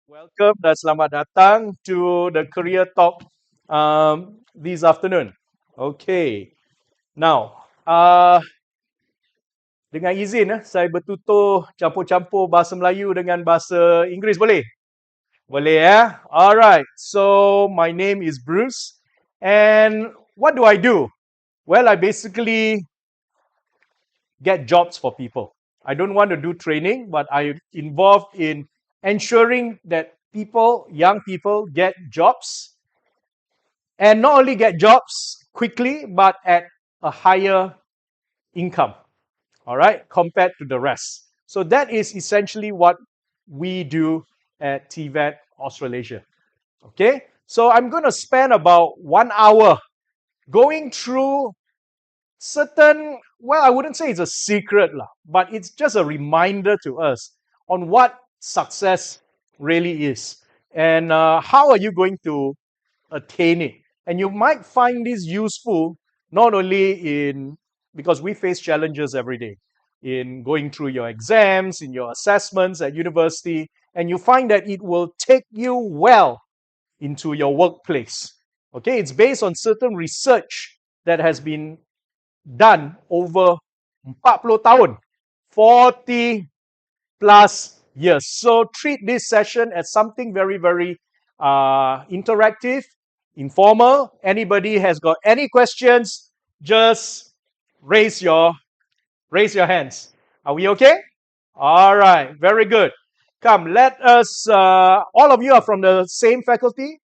Welcome dan selamat datang to the Career Talk this afternoon. Okay, now dengan izin saya bertutur campur-campur bahasa Melayu dengan bahasa Inggeris boleh? Boleh ya? Alright, so my name is Bruce and what do I do? Well, I basically get jobs for people. I don't want to do training, but I'm involved in ensuring that people, young people, get jobs and not only get jobs quickly, but at a higher income, all right, compared to the rest. So that is essentially what we do at TVET Australasia. Okay, so I'm going to spend about 1 hour going through certain, well, I wouldn't say it's a secret, but it's just a reminder to us on what success really is and how are you going to attain it. And you might find this useful not only in, because we face challenges every day in going through your exams, in your assessments at university, and you find that it will take you well into your workplace. Okay, it's based on certain research that has been done over 40 tahun, 40 plus years. So treat this session as something very, very interactive, informal. Anybody has got any questions, just raise your hands. Are we okay? All right, very good. Come, let us, all of you are from the same faculty?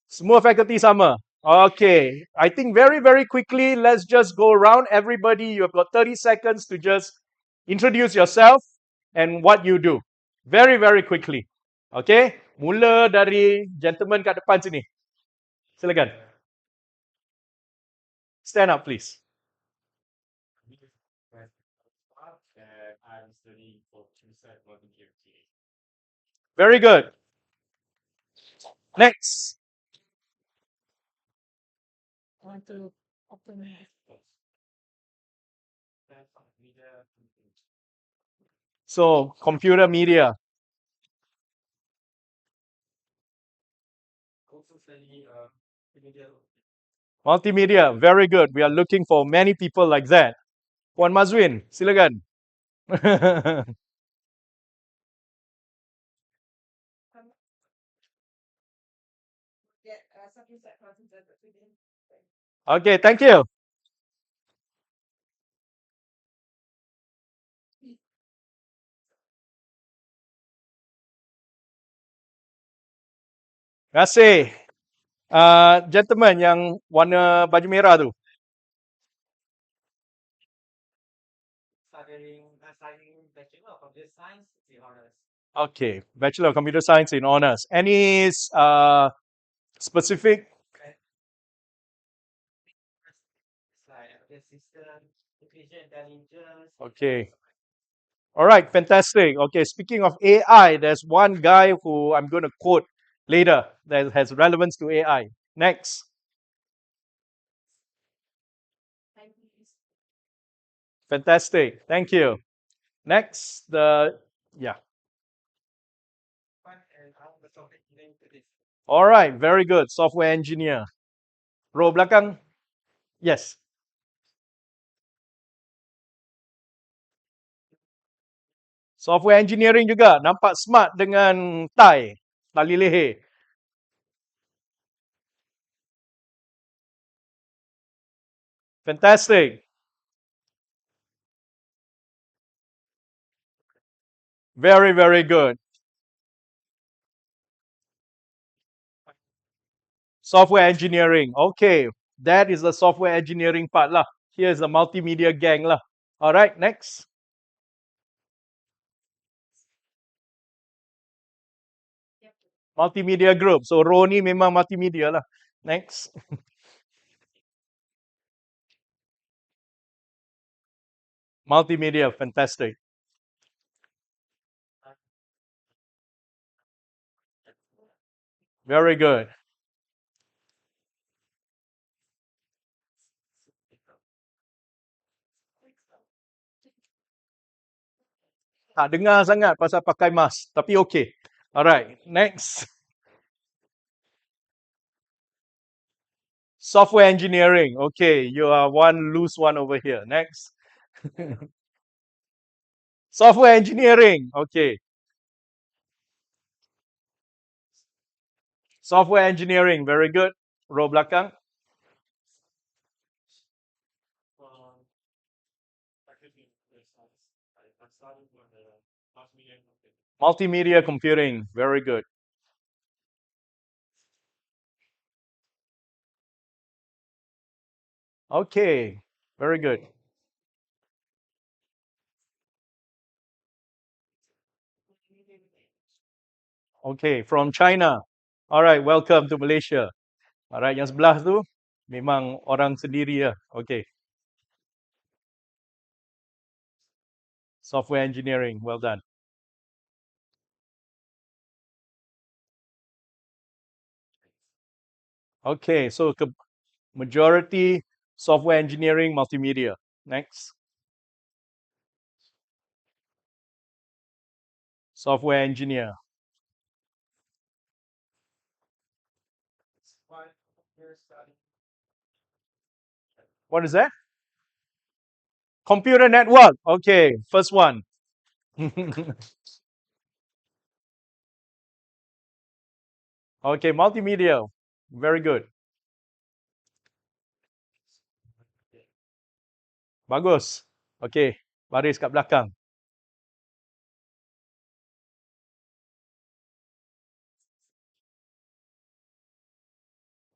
Semua faculty sama. Okay, I think very, very quickly, let's just go around. Everybody, you have got 30 seconds to just introduce yourself and what you do. Very, very quickly. Okay, mula dari gentleman kat depan sini. Silakan. Stand up, please. Very good. Next. So, computer media. Multimedia, very good. We are looking for many people like that. Puan Mazwin, silakan. Okay, thank you. Terima kasih. Gentleman yang warna baju merah tu. Okay, Bachelor of Computer Science in honors. Any specific? Okay. All right, fantastic. Okay, speaking of AI, there's one guy who I'm going to quote later that has relevance to AI. Next. Fantastic. Thank you. Next, yeah. All right, very good. Software engineer. Row belakang. Yes. Software engineering juga. Nampak smart dengan tie. Tali leher. Fantastic. Very, very good. Software engineering. Okay. That is the software engineering part lah. Here's the multimedia gang lah. All right, next. Multimedia group. So row ni memang multimedia lah. Next. Multimedia, fantastic. Very good. Tak dengar sangat pasal pakai mask, tapi okay. All right, next. Software engineering. Okay, you are one loose one over here. Next. Software engineering. Okay. Software engineering. Very good. Row belakang. Multimedia computing. Very good. Okay. Very good. Okay, from China. All right, welcome to Malaysia. All right, yang sebelah tu memang orang sendiri ya. Okay, software engineering. Well done. Okay, so majority software engineering multimedia. Next. Software engineer. What is that? Computer network. Okay, first one. Okay, multimedia. Very good. Bagus. Okay, baris kat belakang.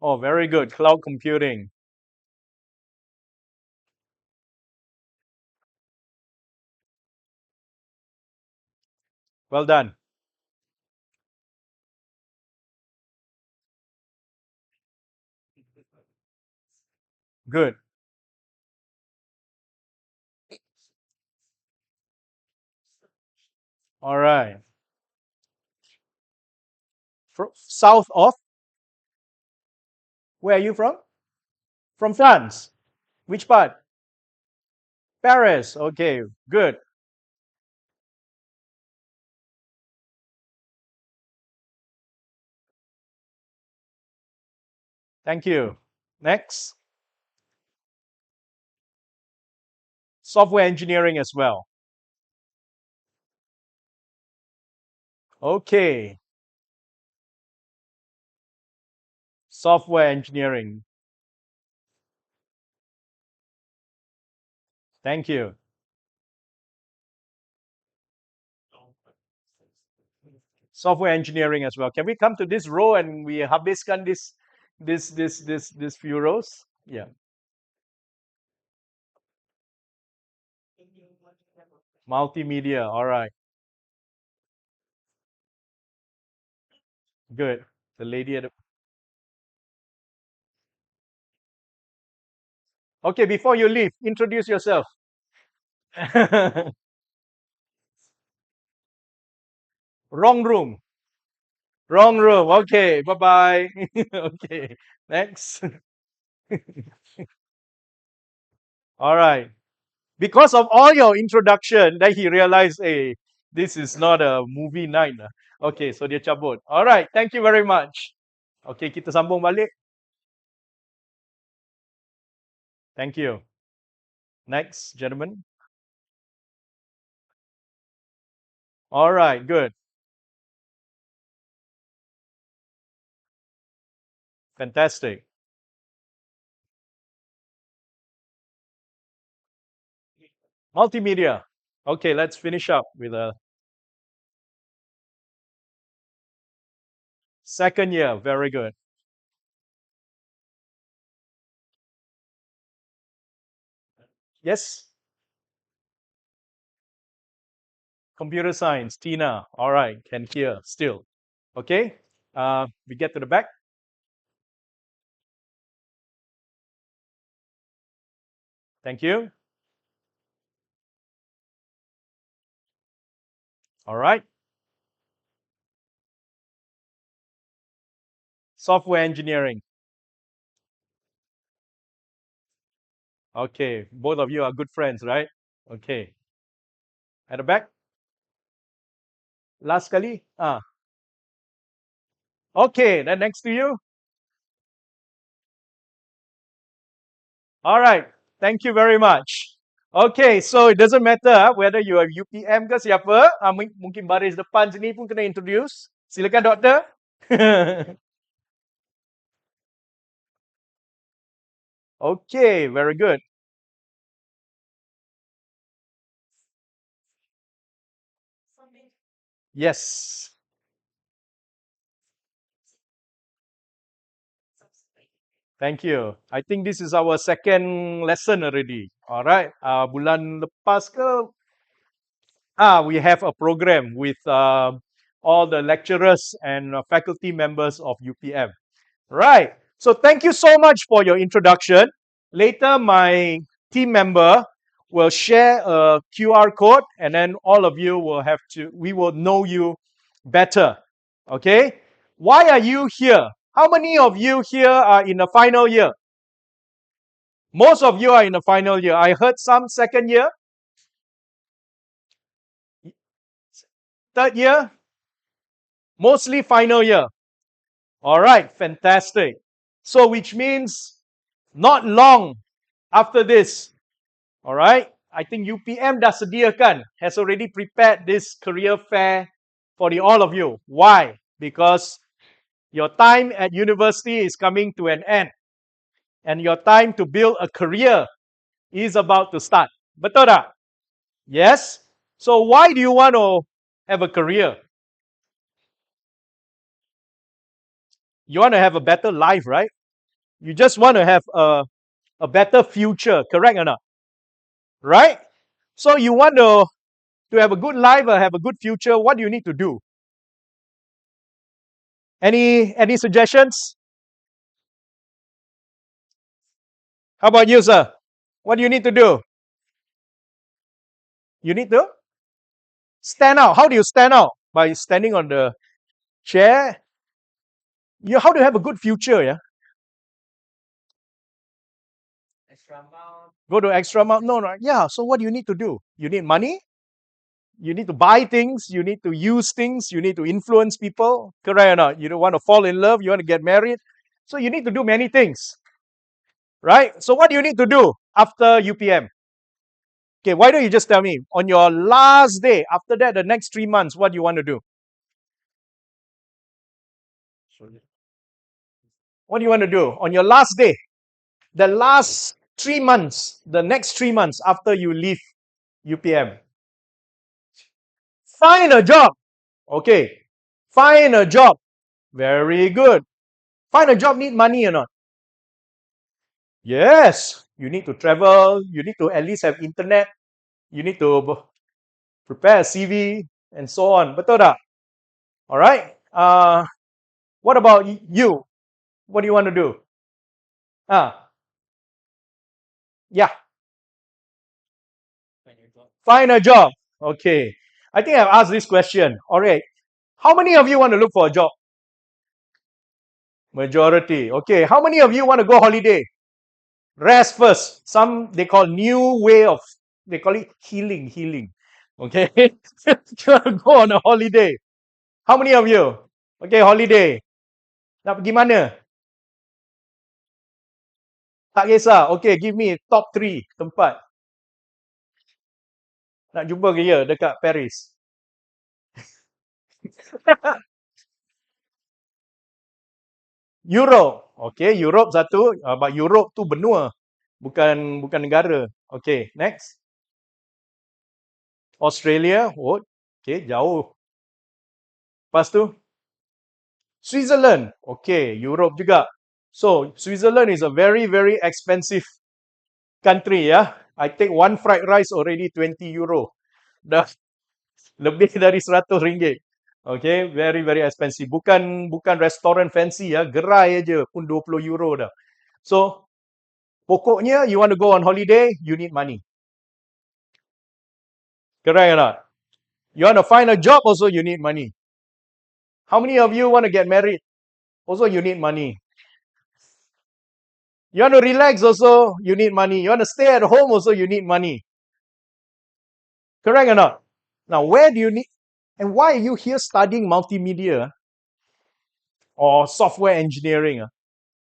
Oh, very good. Cloud computing. Well done. Good. All right. South of, where are you from? From France. Which part? Paris. Okay, good. Thank you. Next. Software engineering as well. Okay. Software engineering. Thank you. Software engineering as well. Can we come to this row and we habiskan this few rows? Yeah. Multimedia. All right. Good. The lady at the... Okay, before you leave, introduce yourself. Wrong room. Wrong room. Okay. Bye-bye. Okay. Next. All right. Because of all your introduction, then he realized, hey, this is not a movie night. Okay, so dia cabut. All right, thank you very much. Okay, kita sambung balik. Thank you. Next, gentlemen. All right, good. Fantastic. Multimedia. Okay, let's finish up with a second year. Very good. Yes, computer science. Tina. All right, can hear still. Okay, we get to the back. Thank you. All right. Software engineering. Okay, both of you are good friends, right? Okay. At the back. Last kali. Ah, Okay, then next to you. All right. Thank you very much. Okay, so it doesn't matter whether you are UPM ke siapa. Mungkin baris depan sini pun kena introduce. Silakan doktor. Okay, very good. Yes. Thank you. I think this is our second lesson already. All right. Bulan lepas ke we have a program with all the lecturers and faculty members of UPM. Right. So thank you so much for your introduction. Later, my team member will share a QR code, and then all of you will have to, we will know you better. Okay. Why are you here? How many of you here are in the final year? Most of you are in the final year. I heard some second year, third year, mostly final year. All right, fantastic. So, which means not long after this, all right, I think UPM dah sediakan, has already prepared this career fair for all of you. Why? Because your time at university is coming to an end, and your time to build a career is about to start. Betul tak? Yes? So, why do you want to have a career? You want to have a better life, right? You just want to have a better future, correct or not? Right? So you want to have a good life or have a good future, what do you need to do? Any suggestions? How about you, sir? What do you need to do? You need to stand out. How do you stand out? By standing on the chair. How do you have a good future? Yeah. Go to extra mile. No, no. Yeah. So what do you need to do? You need money. You need to buy things. You need to use things. You need to influence people. Correct or not? You don't want to fall in love. You want to get married. So you need to do many things. Right? So what do you need to do after UPM? Okay, why don't you just tell me on your last day, after that, the next 3 months, what do you want to do? What do you want to do on your last day? The last 3 months, the next 3 months after you leave UPM. Find a job. Okay. Find a job. Very good. Find a job need money or not? Yes. You need to travel. You need to at least have internet. You need to prepare a CV and so on. Betul tak? All right. What about you? What do you want to do? Yeah. Find a job. Okay. I think I've asked this question. All right. How many of you want to look for a job? Majority. Okay. How many of you want to go holiday? Rest first. Some they call new way of they call it healing. Healing. Okay. You want to go on a holiday. How many of you? Okay, holiday. Nak pergi mana? Tak kisah. Okay, give me top 3 tempat. Nak jumpa ke ya dekat Paris? Europe. Okay, Europe satu. But Europe tu benua. Bukan negara. Okay, next. Australia. Oh, okay, jauh. Lepas tu, Switzerland. Okay, Europe juga. So, Switzerland is a very, very expensive country, ya. I take one fried rice already 20 euro. Dah lebih dari 100 ringgit. Okay, very, very expensive. Bukan restoran fancy, ya. Gerai aja pun 20 euro dah. So, pokoknya you want to go on holiday, you need money. Correct or not? You want to find a job, also you need money. How many of you want to get married? Also you need money. You want to relax, also you need money. You want to stay at home, also you need money. Correct or not? Now, where do you need, and why are you here studying multimedia? or software engineering.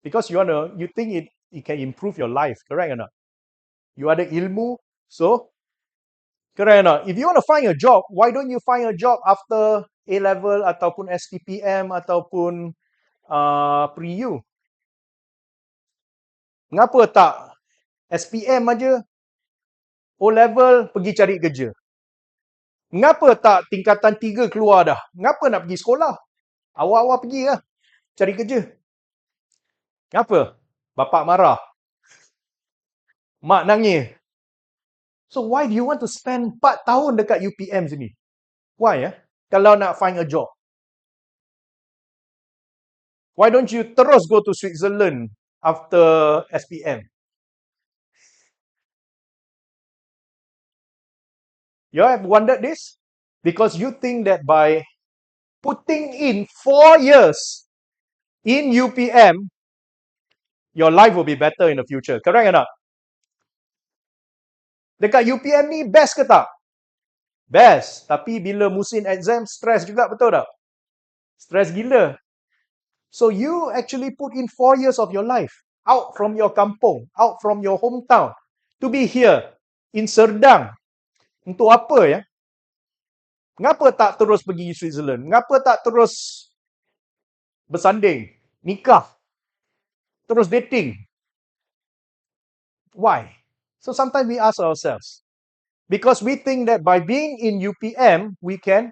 Because you think it can improve your life, correct or not? You ada ilmu, so correct or not? If you want to find a job, why don't you find a job after A level ataupun STPM ataupun pre-U? Mengapa tak SPM aja, O level pergi cari kerja? Mengapa tak tingkatan 3 keluar dah? Mengapa nak pergi sekolah? Awal-awal pergi lah cari kerja. Kenapa? Bapak marah, mak nangis. So why do you want to spend 4 tahun dekat UPM sini? Why kalau nak find a job? Why don't you terus go to Switzerland after SPM? You have wondered this? Because you think that by putting in 4 years in UPM, your life will be better in the future. Correct or not? Dekat UPM ni best ke tak? Best. Tapi bila musim exam, stress juga, betul tak? Stress gila. So you actually put in 4 years of your life out from your kampung, out from your hometown to be here in Serdang. Untuk apa ya? Mengapa tak terus pergi Switzerland? Mengapa tak terus bersanding, nikah, terus dating? Why? So sometimes we ask ourselves, because we think that by being in UPM, we can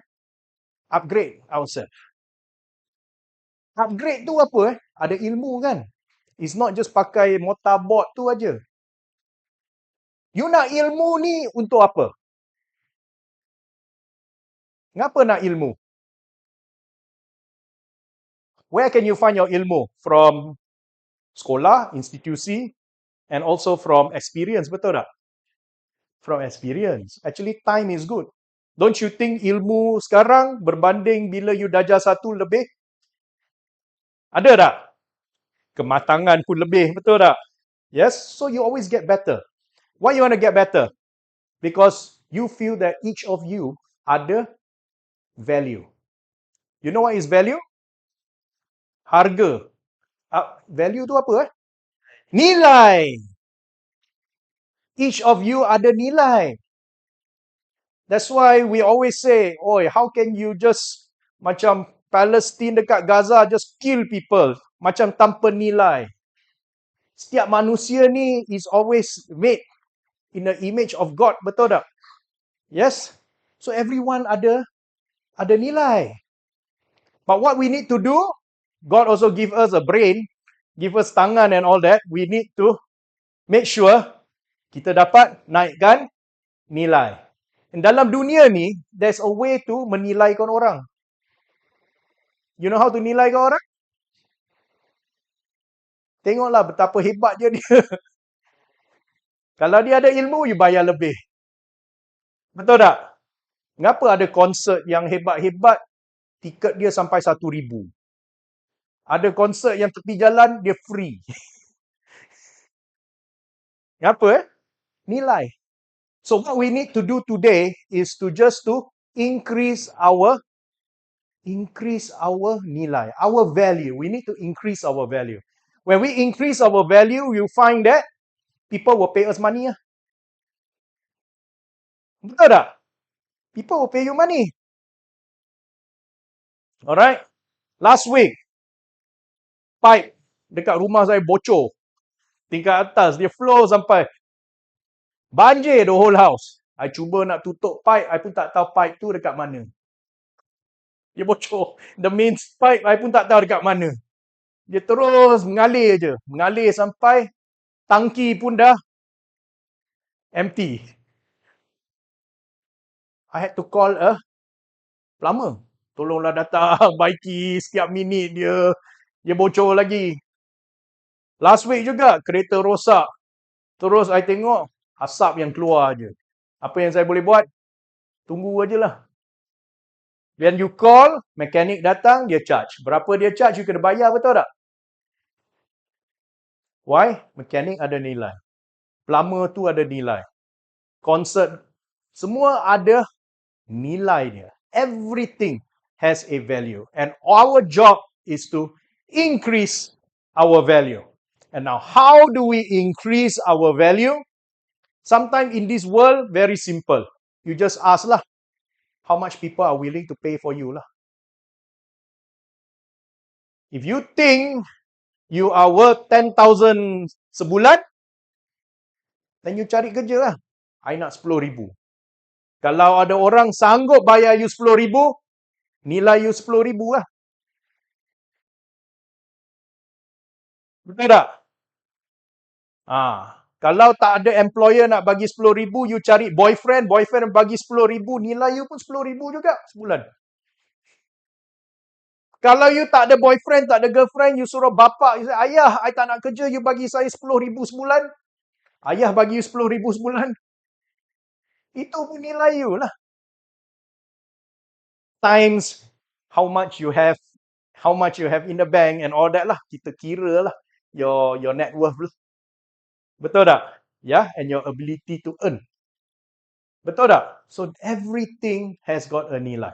upgrade ourselves. Upgrade tu apa? Ada ilmu kan? It's not just pakai motorboard tu aja. You nak ilmu ni untuk apa? Ngapa nak ilmu? Where can you find your ilmu? From sekolah, institusi, and also from experience, betul tak? From experience. Actually, time is good. Don't you think ilmu sekarang berbanding bila you darjah 1 lebih? Ada tak? Kematangan pun lebih, betul tak? Yes, so you always get better. Why you want to get better? Because you feel that each of you ada value. You know what is value? Harga. Value tu apa? Nilai. Each of you ada nilai. That's why we always say, oi, how can you just macam Palestine dekat Gaza just kill people macam tanpa nilai? Setiap manusia ni is always made in the image of God, betul tak? Yes. So everyone ada nilai. But what we need to do, God also give us a brain, give us tangan and all that. We need to make sure kita dapat naikkan nilai. Dan dalam dunia ni, there's a way to menilaikan orang. You know how to nilaikan orang? Tengoklah betapa hebat dia. Kalau dia ada ilmu, you bayar lebih. Betul tak? Mengapa ada konsert yang hebat-hebat, tiket dia sampai 1,000? Ada konsert yang tepi jalan, dia free. Apa? Nilai. So what we need to do today is to increase our nilai, our value. We need to increase our value. When we increase our value, you find that people will pay us money. Betul tak? People will pay you money. Alright? Last week, pipe dekat rumah saya bocor. Tingkat atas, dia flow sampai banjir the whole house. I cuba nak tutup pipe, I pun tak tahu pipe tu dekat mana. Dia bocor. The main pipe, I pun tak tahu dekat mana. Dia terus mengalir je. Mengalir sampai tangki pun dah empty. I had to call a plumber. Tolonglah datang, baiki setiap minit dia bocor lagi. Last week juga, kereta rosak. Terus I tengok, asap yang keluar je. Apa yang saya boleh buat? Tunggu aje lah. When you call, mekanik datang, dia charge. Berapa dia charge, you kena bayar, betul tak? Why? Mekanik ada nilai. Plumber tu ada nilai. Concert, semua ada nilai dia. Everything has a value. And our job is to increase our value. And now, how do we increase our value? Sometimes in this world, very simple. You just ask lah, how much people are willing to pay for you lah. If you think you are worth 10,000 sebulan, then you cari kerja lah. I nak 10,000. Kalau ada orang sanggup bayar you 10,000, nilai you 10,000 lah. Betul tak? Kalau tak ada employer nak bagi 10,000, you cari boyfriend bagi 10,000, nilai you pun 10,000 juga sebulan. Kalau you tak ada boyfriend, tak ada girlfriend, you suruh bapak, you say, ayah, I tak nak kerja, you bagi saya 10,000 sebulan. Ayah bagi you 10,000 sebulan. Itu pun nilai you lah. Times how much you have in the bank and all that lah. Kita kira lah your net worth lah. Betul tak? Yeah, and your ability to earn. Betul tak? So everything has got a nilai.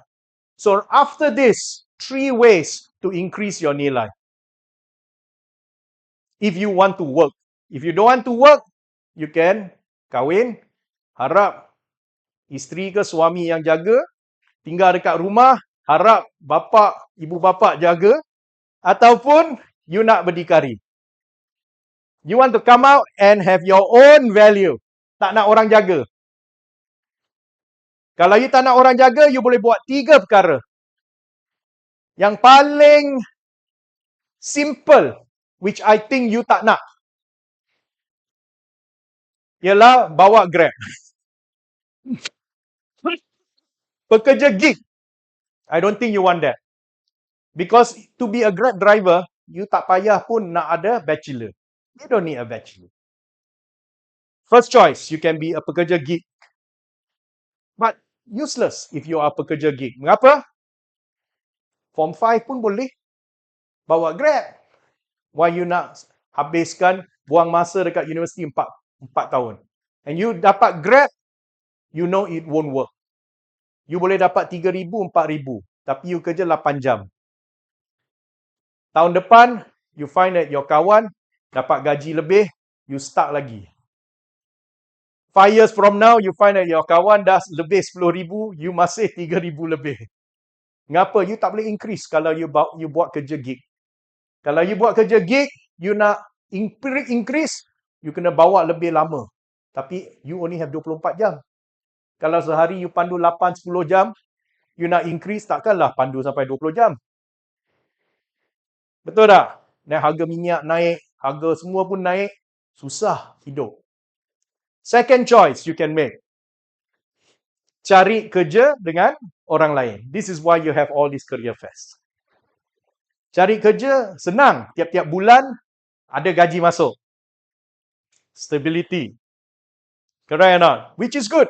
So after this, 3 ways to increase your nilai. If you want to work. If you don't want to work, you can kahwin, harap isteri ke suami yang jaga, tinggal dekat rumah, harap ibu bapa jaga, ataupun you nak berdikari. You want to come out and have your own value. Tak nak orang jaga. Kalau you tak nak orang jaga, you boleh buat 3 perkara. Yang paling simple, which I think you tak nak, ialah bawa Grab. Pekerja gig. I don't think you want that. Because to be a Grab driver, you tak payah pun nak ada bachelor. You don't need a bachelor. First choice, you can be a pekerja gig. But useless if you are pekerja gig. Mengapa? Form 5 pun boleh bawa Grab. Why you nak habiskan buang masa dekat universiti 4 tahun. And you dapat Grab, you know it won't work. You boleh dapat 3,000, 4,000. Tapi you kerja 8 jam. Tahun depan, you find that your kawan dapat gaji lebih, you start lagi. 5 years from now, you find that your kawan dah lebih 10,000, you masih 3,000 lebih. Ngapa? You tak boleh increase kalau you buat kerja gig. Kalau you buat kerja gig, you nak increase, you kena bawa lebih lama. Tapi you only have 24 jam. Kalau sehari you pandu 8-10 jam, you nak increase, takkanlah pandu sampai 20 jam. Betul tak? Dan harga minyak naik, harga semua pun naik, susah hidup. Second choice you can make. Cari kerja dengan orang lain. This is why you have all these career fairs. Cari kerja senang. Tiap-tiap bulan ada gaji masuk. Stability. Correct or not? Which is good.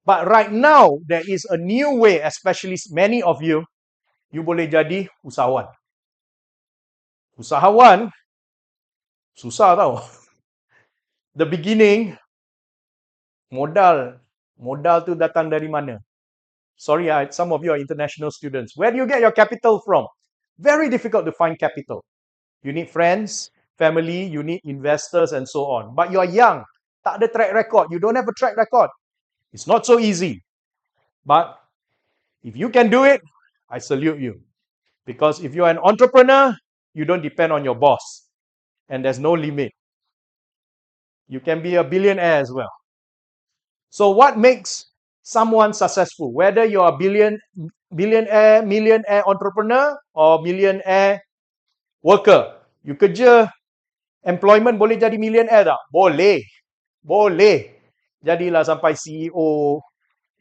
But right now, there is a new way, especially many of you, you boleh jadi usahawan. Usahawan, susah tau. The beginning, modal tu datang dari mana? Sorry, some of you are international students. Where do you get your capital from? Very difficult to find capital. You need friends, family, you need investors and so on. But you are young. Tak ada track record. You don't have a track record. It's not so easy. But if you can do it, I salute you. Because if you're an entrepreneur, you don't depend on your boss. And there's no limit. You can be a billionaire as well. So what makes someone successful? Whether you're a billionaire, millionaire entrepreneur or millionaire worker. You kerja, employment boleh jadi millionaire tak? Boleh. Boleh. Jadilah sampai CEO,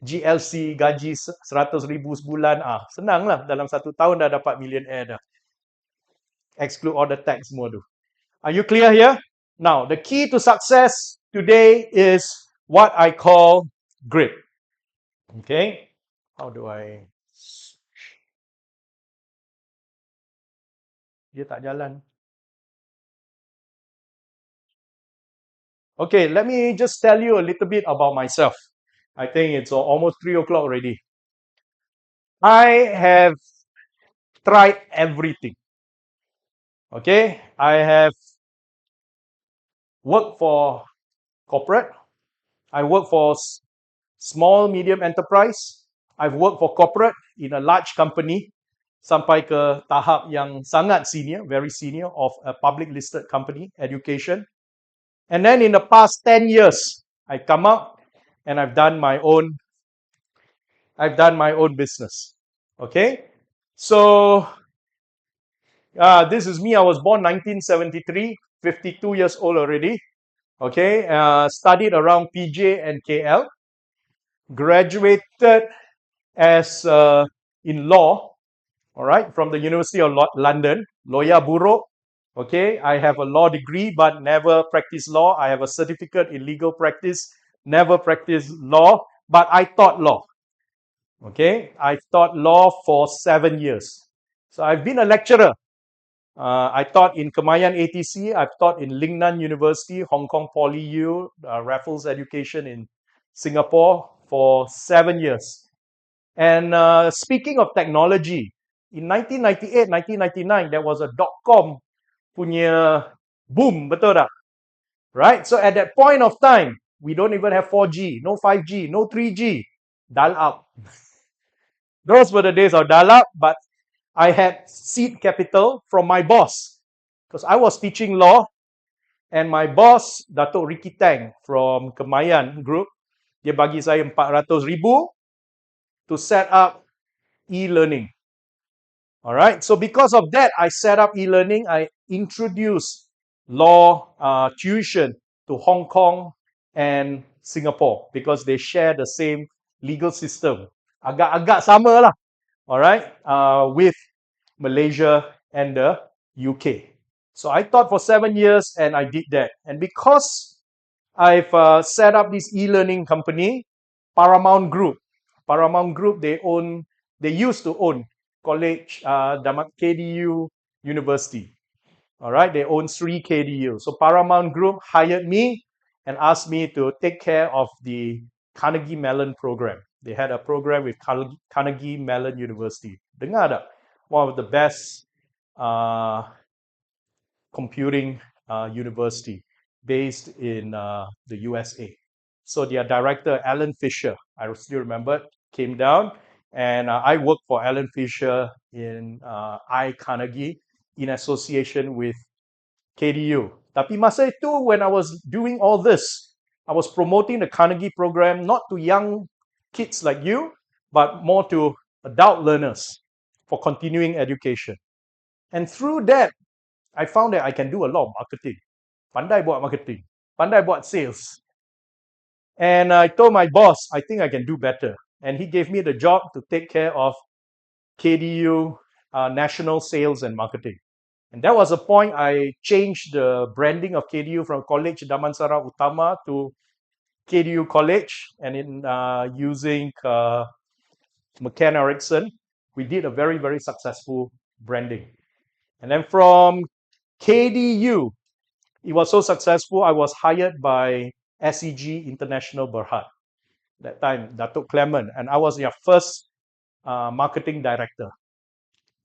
GLC, gaji 100,000 sebulan. Senanglah. Dalam 1 tahun dah dapat millionaire dah. Exclude all the tax semua tu. Are you clear here? Now, the key to success today is what I call grit. Okay? How do I... Dia tak jalan. Okay, let me just tell you a little bit about myself. I think it's almost 3 o'clock already. I have tried everything. Okay, I have worked for corporate. I work for small, medium enterprise. I've worked for corporate in a large company sampai ke tahap yang sangat senior, very senior of a public listed company, education. And then in the past 10 years, I come out and I've done my own business. Okay? So this is me. I was born 1973, 52 years old already. Okay? Studied around PJ and KL. Graduated as in law, all right, from the University of London, lawyer buruk. Okay, I have a law degree but never practiced law. I have a certificate in legal practice, never practiced law, but I taught law. Okay, I taught law for 7 years. So I've been a lecturer. I taught in Kemayan ATC. I've taught in Lingnan University, Hong Kong Poly U, Raffles Education in Singapore for 7 years. And speaking of technology, in 1998, 1999, there was a dot-com punya boom, betul tak? Right? So at that point of time, we don't even have 4G, no 5G, no 3G, dial-up. Those were the days of dial-up, but I had seed capital from my boss because I was teaching law, and my boss, Dato' Ricky Tang from Kemayan Group, dia bagi saya 400,000 to set up e-learning. All right. So because of that, I set up e-learning. I introduced law tuition to Hong Kong and Singapore because they share the same legal system. Agak-agak sama lah. All right. With Malaysia and the UK. So I taught for 7 years and I did that. And because I've set up this e-learning company, Paramount Group. Paramount Group, they used to own college, KDU University. All right, they own 3 KDU. So Paramount Group hired me and asked me to take care of the Carnegie Mellon program. They had a program with Carnegie Mellon University. Dengar tak? One of the best computing university based in the USA. So their director, Alan Fisher, I still remember, came down, and I worked for Alan Fisher in Carnegie in association with KDU. Tapi masa itu, when I was doing all this, I was promoting the Carnegie program not to young kids like you, but more to adult learners for continuing education. And through that, I found that I can do a lot of marketing. Pandai buat marketing. Pandai buat sales. And I told my boss, I think I can do better. And he gave me the job to take care of KDU national sales and marketing. And that was the point I changed the branding of KDU from College Damansara Utama to KDU College. And in using McCann Erickson, we did a very, very successful branding. And then from KDU, it was so successful, I was hired by SEG International Berhad. That time, Datuk Clement, and I was their first marketing director.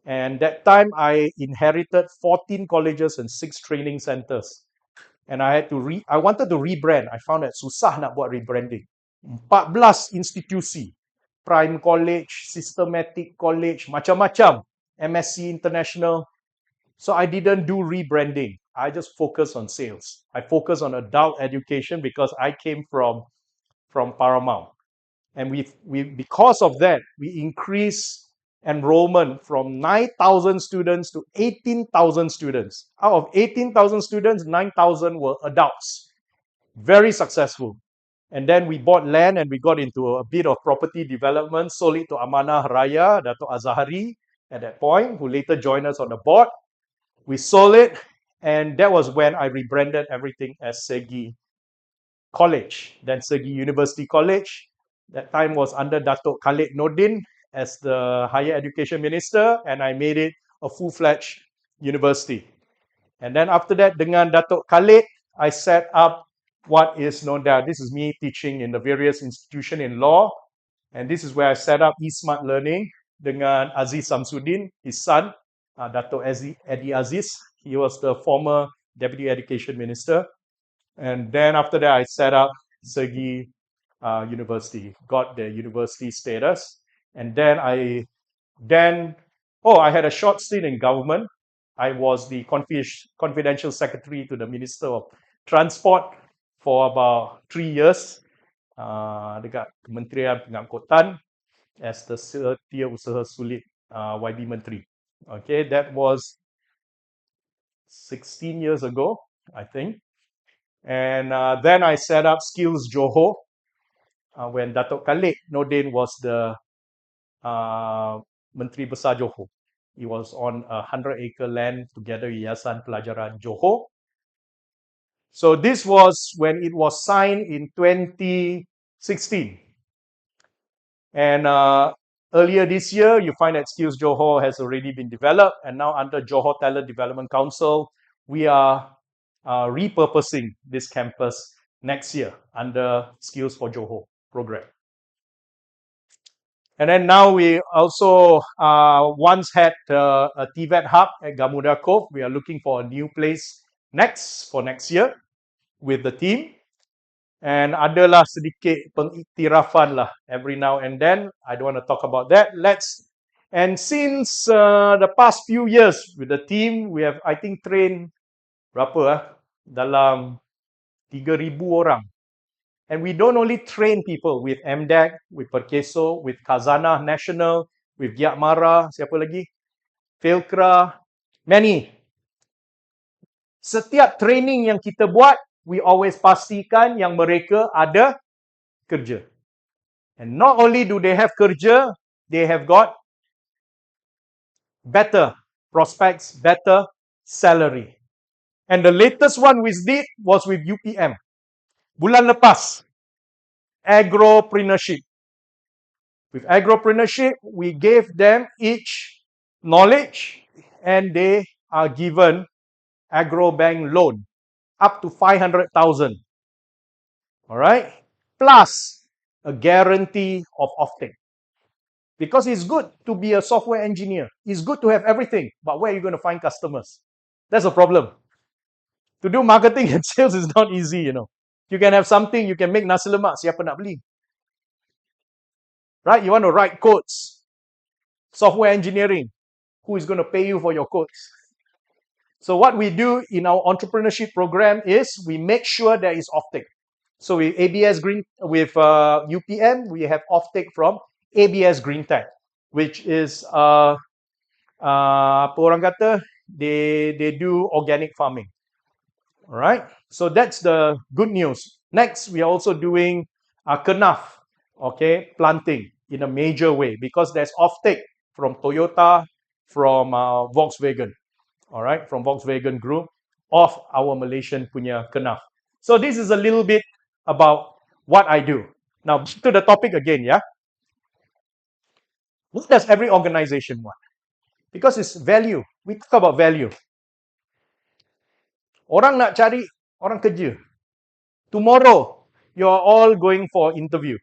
And that time, I inherited 14 colleges and 6 training centers. And I wanted to rebrand. I found that susah nak buat rebranding. 14 institusi. Prime College, Systematic College, macam-macam. MSc International. So I didn't do rebranding. I just focused on sales. I focused on adult education because I came from Paramount. And because of that, we increased enrollment from 9,000 students to 18,000 students. Out of 18,000 students, 9,000 were adults. Very successful. And then we bought land and we got into a bit of property development, sold it to Amanah Raya, Dato' Azahari at that point, who later joined us on the board. We sold it, and that was when I rebranded everything as Segi College, then Segi University College. That time was under Dato' Khalid Nordin as the higher education minister, and I made it a full-fledged university. And then after that, dengan Dato' Khalid, I set up what is known as, this is me teaching in the various institutions in law, and this is where I set up eSmart Learning dengan Aziz Samsudin, his son. Dato Eddie Aziz. He was the former Deputy Education Minister. And then after that, I set up Segi University, got the university status. And then I had a short stint in government. I was the confidential secretary to the Minister of Transport for about 3 years dekat Kementerian Pengangkutan as the Setiausaha Sulit YB Menteri. Okay, that was 16 years ago, I think. And then I set up Skills Johor when Datuk Khalid Nordin was the Menteri Besar Johor. He was on a 100-acre land together with Yayasan Pelajaran Johor. So this was when it was signed in 2016. And earlier this year, you find that Skills Johor has already been developed. And now under Johor Talent Development Council, we are repurposing this campus next year under Skills for Johor program. And then now we also once had a TVET hub at Gamuda Cove. We are looking for a new place for next year with the team. And adalah sedikit pengiktirafan lah every now and then. I don't want to talk about that. And since the past few years with the team, we have I think trained berapa dalam 3,000 orang. And we don't only train people with MDEC, with Perkeso, with Khazanah National, with Giat Mara, siapa lagi? Filkra, many. Setiap training yang kita buat, we always pastikan yang mereka ada kerja. And not only do they have kerja, they have got better prospects, better salary. And the latest one we did was with UPM. Bulan lepas, agropreneurship. With agropreneurship, we gave them each knowledge and they are given agro bank loan up to 500,000. All right? Plus a guarantee of offtake. Because it's good to be a software engineer. It's good to have everything. But where are you going to find customers? That's a problem. To do marketing and sales is not easy, you know. You can have something, you can make nasi lemak, siapa nak beli? Right? You want to write codes. Software engineering. Who is going to pay you for your codes? So what we do in our entrepreneurship program is we make sure there is offtake. So with UPM, we have offtake from ABS Green Tech, which is apa orang kata, they do organic farming. All right, so that's the good news. Next, we are also doing kenaf, okay, planting in a major way because there's offtake from Toyota, from Volkswagen, all right, from Volkswagen Group of our Malaysian punya kenaf. So this is a little bit about what I do. Now to the topic again, yeah. What does every organization want? Because it's value. We talk about value. Orang nak cari orang kerja. Tomorrow, you are all going for interview.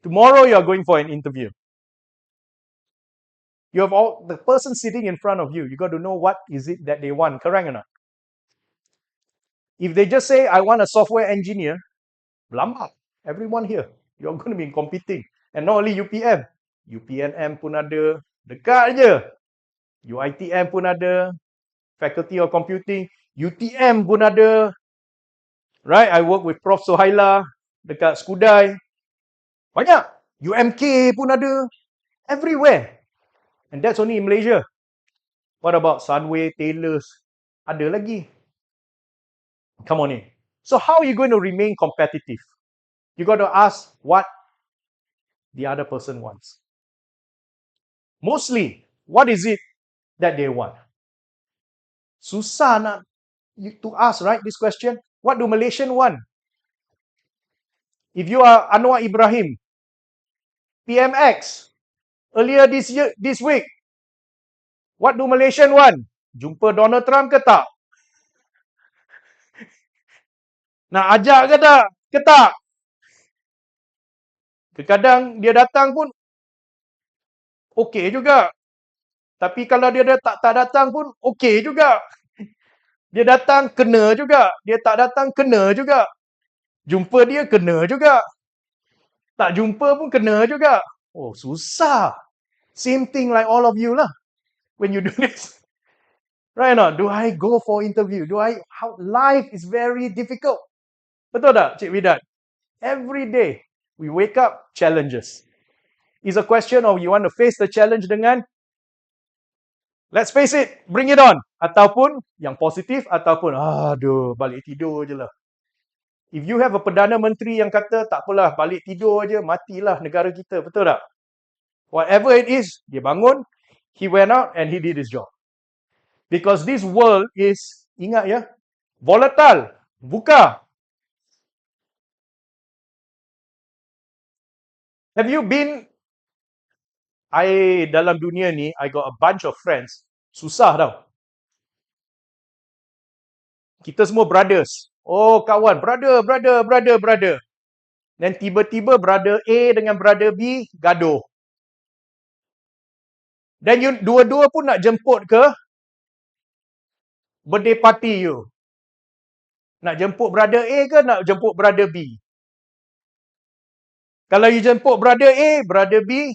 Tomorrow, you are going for an interview. You have the person sitting in front of you. You got to know what is it that they want. Correct or not? If they just say, I want a software engineer, lambat. Everyone here, you're going to be competing. And not only UPM. UPNM pun ada. Dekat je. UITM pun ada. Faculty of Computing. UTM pun ada. Right? I work with Prof. Sohaila dekat Skudai. Banyak. UMK pun ada. Everywhere. And that's only in Malaysia. What about Sunway, Taylors? Ada lagi. Come on in. So how are you going to remain competitive? You got to ask what the other person wants. Mostly, what is it that they want? Susah nak to ask, right, this question. What do Malaysians want? If you are Anwar Ibrahim, PMX, earlier this week, what do Malaysians want? Jumpa Donald Trump ke tak? Nak ajak ke tak? Ke tak? Kadang dia datang pun okey juga. Tapi kalau dia tak datang pun okey juga. Dia datang kena juga, dia tak datang kena juga. Jumpa dia kena juga. Tak jumpa pun kena juga. Oh, susah. Same thing like all of you lah when you do this. Right or not? Do I go for interview? How life is very difficult. Betul tak, Cik Widat? Every day we wake up challenges. It's a question of you want to face the challenge dengan let's face it, bring it on. Ataupun yang positif ataupun aduh balik tidur je lah. If you have a Perdana Menteri yang kata tak apalah balik tidur je matilah negara kita, betul tak? Whatever it is, dia bangun, he went out and he did his job. Because this world is, ingat ya, volatile, buka. Have you been, dalam dunia ni, I got a bunch of friends, susah tau. Kita semua brothers. Oh kawan, brother. Dan tiba-tiba brother A dengan brother B gaduh. Dan you dua-dua pun nak jemput ke birthday party you. Nak jemput brother A ke nak jemput brother B? Kalau you jemput brother A, brother B,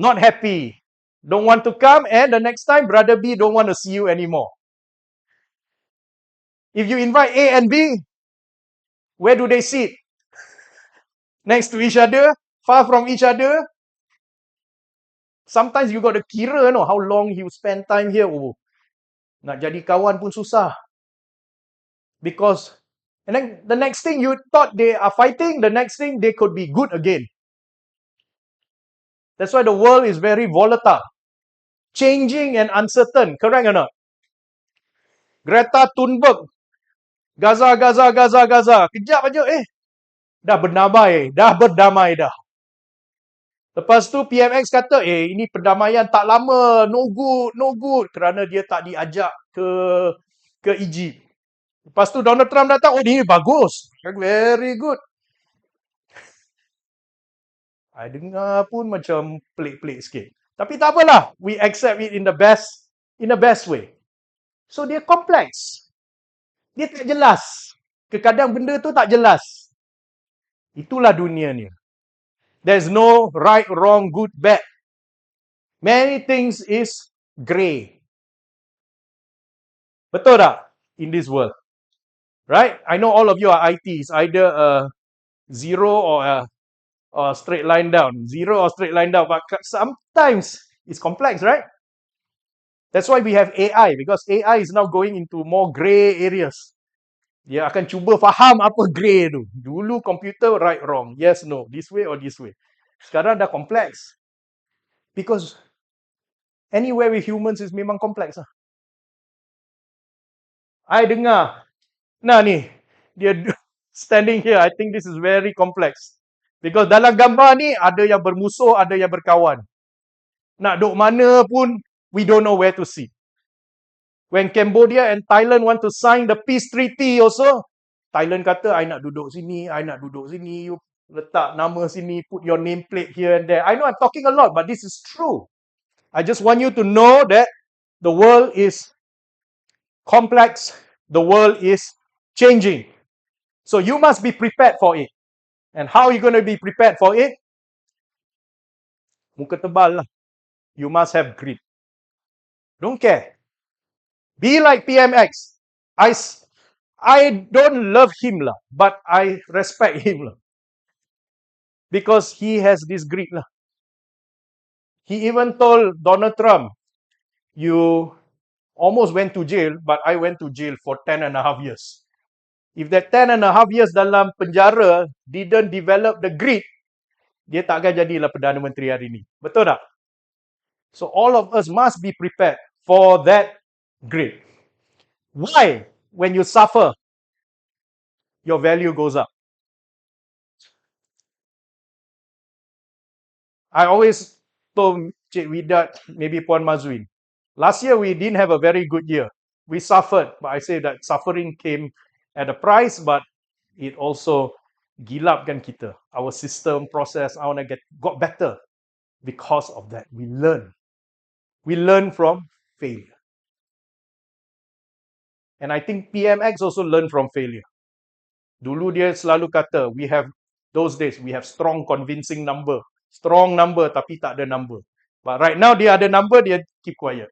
not happy. Don't want to come and the next time brother B don't want to see you anymore. If you invite A and B, where do they sit? Next to each other? Far from each other? Sometimes you got to kira how long you spend time here. Oh, nak jadi kawan pun susah. Because, and then the next thing you thought they are fighting, the next thing they could be good again. That's why the world is very volatile, changing and uncertain. Correct or not? Greta Thunberg, Gaza. Kejap aja, dah berdamai dah. Lepas tu PMX kata, ini perdamaian tak lama, no good. Kerana dia tak diajak ke Egypt. Lepas tu Donald Trump datang, ini bagus. Very good. I dengar pun macam pelik-pelik sikit. Tapi tak apalah, we accept it in the best way. So dia kompleks. Dia tak jelas. Kadang benda tu tak jelas. Itulah dunia ni. There's no right, wrong, good, bad. Many things is grey. Betul tak? In this world. Right? I know all of you are IT. It's either a zero or a straight line down. Zero or straight line down. But sometimes it's complex, right? That's why we have AI. Because AI is now going into more grey areas. Dia akan cuba faham apa grey tu. Dulu komputer right, wrong. Yes, no. This way or this way. Sekarang dah complex. Because anywhere with humans is memang complex lah. I dengar. Nah ni, dia standing here. I think this is very complex. Because dalam gambar ni, ada yang bermusuh, ada yang berkawan. Nak duduk mana pun, we don't know where to sit. When Cambodia and Thailand want to sign the peace treaty also, Thailand kata, I nak duduk sini, you letak nama sini, put your nameplate here and there. I know I'm talking a lot, but this is true. I just want you to know that the world is complex, the world is changing. So you must be prepared for it. And how are you going to be prepared for it? Muka tebal lah. You must have grit. Don't care. Be like PMX. I don't love him lah, but I respect him lah. Because he has this grit lah. He even told Donald Trump, you almost went to jail, but I went to jail for 10.5 years. If that 10.5 years dalam penjara didn't develop the grit, dia takkan jadilah Perdana Menteri hari ini. Betul tak? So all of us must be prepared for that grit. Why? When you suffer, your value goes up. I always told Cik Widat, maybe Puan Mazwin, last year we didn't have a very good year. We suffered, but I say that suffering came at a price, but it also gilapkan kita. Our system, process, got better. Because of that, we learn. We learn from failure. And I think PMX also learned from failure. Dulu dia selalu kata, we have, those days, we have strong convincing number. Strong number tapi tak ada number. But right now dia ada number, dia keep quiet.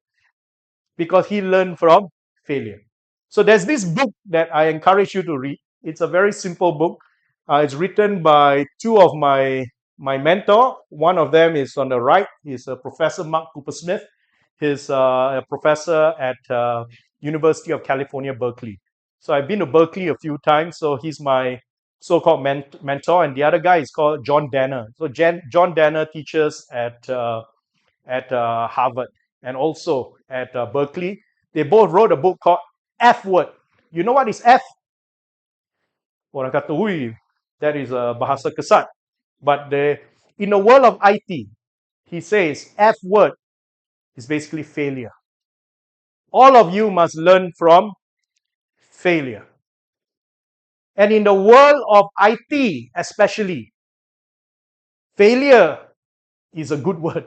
Because he learned from failure. So there's this book that I encourage you to read. It's a very simple book. It's written by two of my mentor. One of them is on the right. He's Professor Mark Cooper Smith. He's a professor at University of California, Berkeley. So I've been to Berkeley a few times. So he's my so-called mentor, and the other guy is called John Danner. So John Danner teaches at Harvard and also at Berkeley. They both wrote a book called F Word. You know what is F? Orang kata, ui, that is a bahasa kesat. But in the world of IT, he says F word is basically failure. All of you must learn from failure. And in the world of IT, especially, failure is a good word.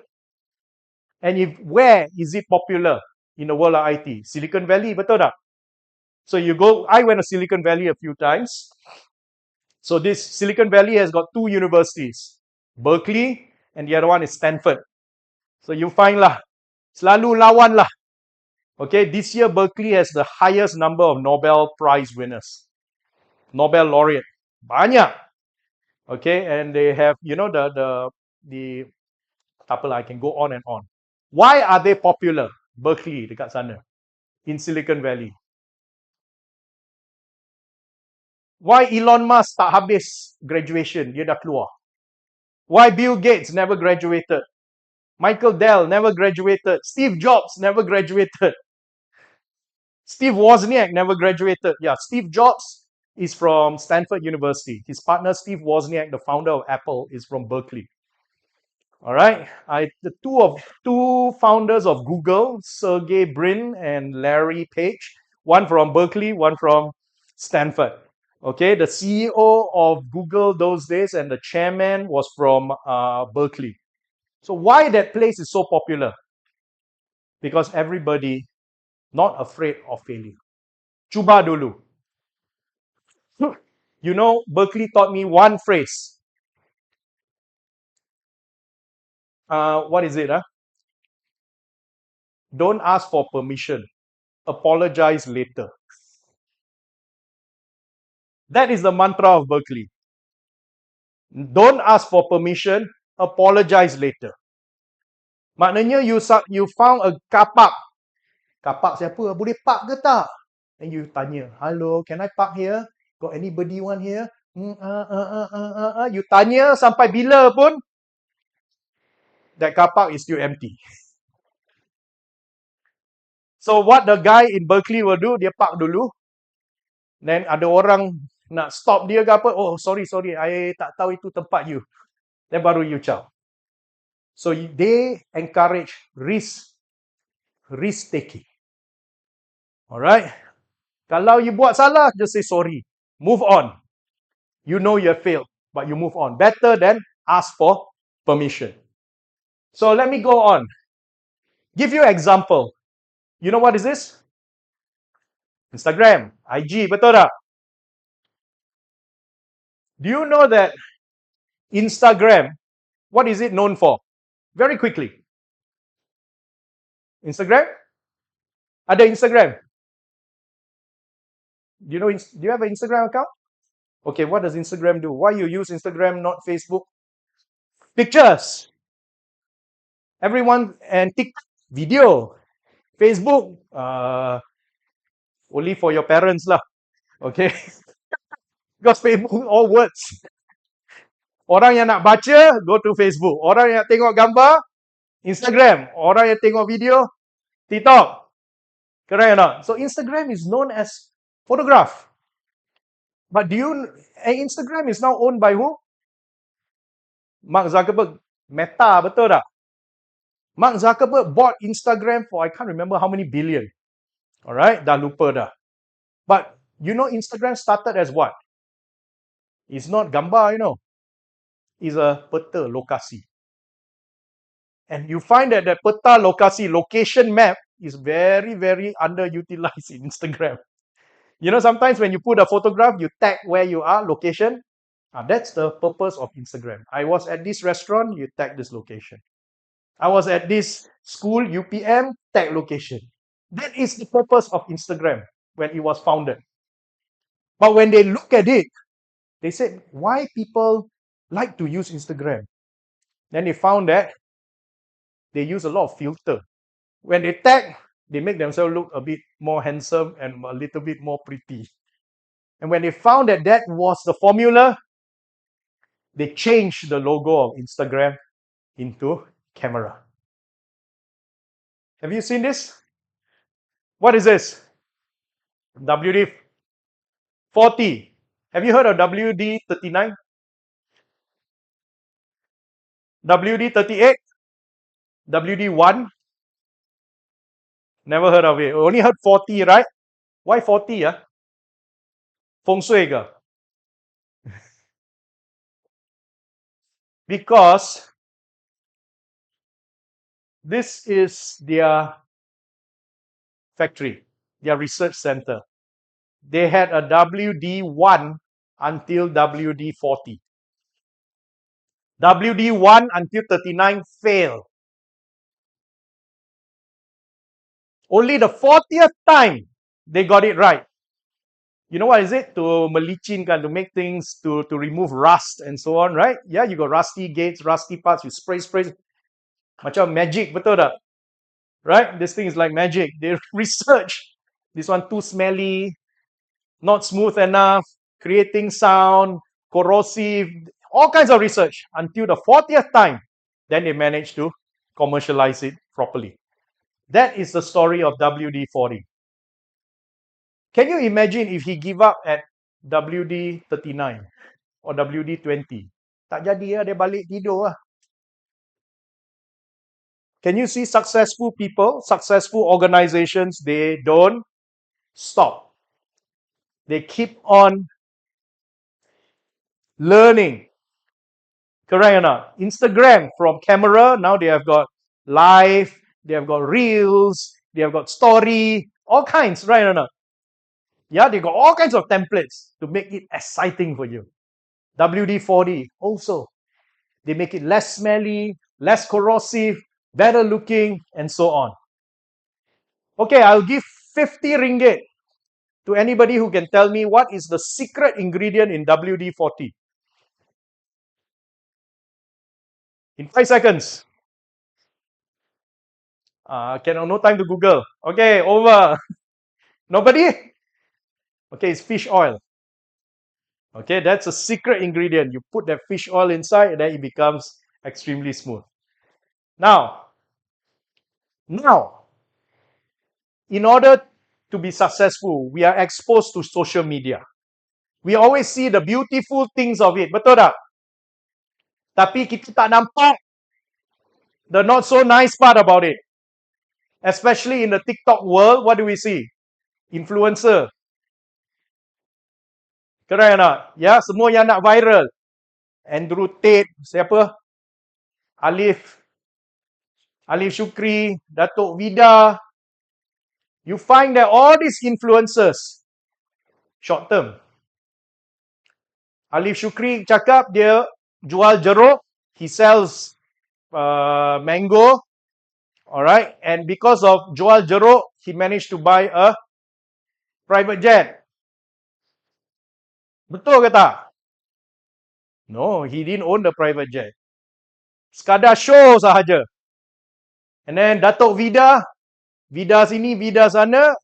And where is it popular in the world of IT? Silicon Valley, betul tak? So I went to Silicon Valley a few times. So this Silicon Valley has got two universities, Berkeley and the other one is Stanford. So you find lah, selalu lawan lah. Okay, this year Berkeley has the highest number of Nobel Prize winners. Nobel laureate. Banyak. Okay, and they have, the apalah, I can go on and on. Why are they popular? Berkeley dekat sana, in Silicon Valley. Why Elon Musk tak habis graduation, dia dah keluar? Why Bill Gates never graduated? Michael Dell never graduated. Steve Jobs never graduated. Steve Wozniak never graduated. Yeah, Steve Jobs is from Stanford University. His partner, Steve Wozniak, the founder of Apple, is from Berkeley. All right. The two founders of Google, Sergey Brin and Larry Page, one from Berkeley, one from Stanford. Okay, the CEO of Google those days and the chairman was from Berkeley. So why that place is so popular? Because everybody not afraid of failure. Cuba dulu. You know, Berkeley taught me one phrase. What is it? Don't ask for permission. Apologize later. That is the mantra of Berkeley. Don't ask for permission. Apologize later. Maknanya you found a car park. Car park siapa? Boleh park ke tak? And you tanya, hello, can I park here? Got anybody want here? You tanya sampai bila pun, that car park is still empty. So what the guy in Berkeley will do, dia park dulu. Then ada orang nak stop dia ke apa, oh sorry, I tak tahu itu tempat you. Then baru you ciao. So they encourage risk taking. Alright. Kalau you buat salah, just say sorry. Move on. You know you have failed, but you move on. Better than ask for permission. So let me go on. Give you an example. You know what is this? Instagram, IG, betul tak? Do you know that Instagram, what is it known for? Very quickly. Instagram? Ada Instagram? Do you have an Instagram account? Okay, what does Instagram do? Why you use Instagram, not Facebook? Pictures. Everyone, and video. Facebook, only for your parents lah. Okay? Because Facebook, all words. Orang yang nak baca, go to Facebook. Orang yang tengok gambar, Instagram. Orang yang tengok video, TikTok. Correct or not? So Instagram is known as photograph. But Instagram is now owned by who? Mark Zuckerberg. Meta, betul tak? Mark Zuckerberg bought Instagram for I can't remember how many billion. Alright, dah lupa dah. But you know Instagram started as what? It's not gambar, It's a peta, lokasi. And you find that the peta lokasi, location map, is very, very underutilized in Instagram. You know, sometimes when you put a photograph, you tag where you are, location. That's the purpose of Instagram. I was at this restaurant, you tag this location. I was at this school, UPM, tag location. That is the purpose of Instagram when it was founded. But when they look at it, they said, why people like to use Instagram? Then they found that they use a lot of filter. When they tag, they make themselves look a bit more handsome and a little bit more pretty. And when they found that that was the formula, they changed the logo of Instagram into camera. Have you seen this? What is this? WD-40. Have you heard of WD-39? WD-38? WD-1? Never heard of it. Only heard 40, right? Why 40? Feng Shui ke? Because this is their factory, their research center. They had a WD-1 until WD-40. WD-1 until 39 failed. Only the 40th time they got it right. You know what is it? To melichinkan, to make things, to remove rust and so on, right? Yeah, you got rusty gates, rusty parts, you spray. Macam magic, betul tak? Right? This thing is like magic. They research. This one too smelly, not smooth enough, creating sound, corrosive, all kinds of research until the 40th time. Then they managed to commercialize it properly. That is the story of WD-40. Can you imagine if he give up at WD-39 or WD-20? Tak jadi dia balik tidur . Can you see successful people, successful organizations, they don't stop. They keep on learning. Correct or not? Instagram, from camera, now they have got live, they have got reels, they have got story, all kinds, right or not? Yeah, they got all kinds of templates to make it exciting for you. WD-40 also. They make it less smelly, less corrosive, better looking, and so on. Okay, I'll give 50 ringgit to anybody who can tell me what is the secret ingredient in WD-40. In 5 seconds. No time to Google. Okay, over. Nobody? Okay, it's fish oil. Okay, that's a secret ingredient. You put that fish oil inside and then it becomes extremely smooth. Now, in order to be successful, we are exposed to social media. We always see the beautiful things of it. Betul tak? Tapi kita tak nampak the not so nice part about it. Especially in the TikTok world, what do we see? Influencer. Correct or not? Ya, semua yang nak viral. Andrew Tate, siapa? Alif Shukri, Datuk Vida. You find that all these influencers, short term. Alif Shukri cakap dia jual jeruk, he sells mango, alright, and because of jual jeruk, he managed to buy a private jet. Betul ke tak? No, he didn't own the private jet. Sekadar show sahaja. And then Datuk Vida sini, Vida sana,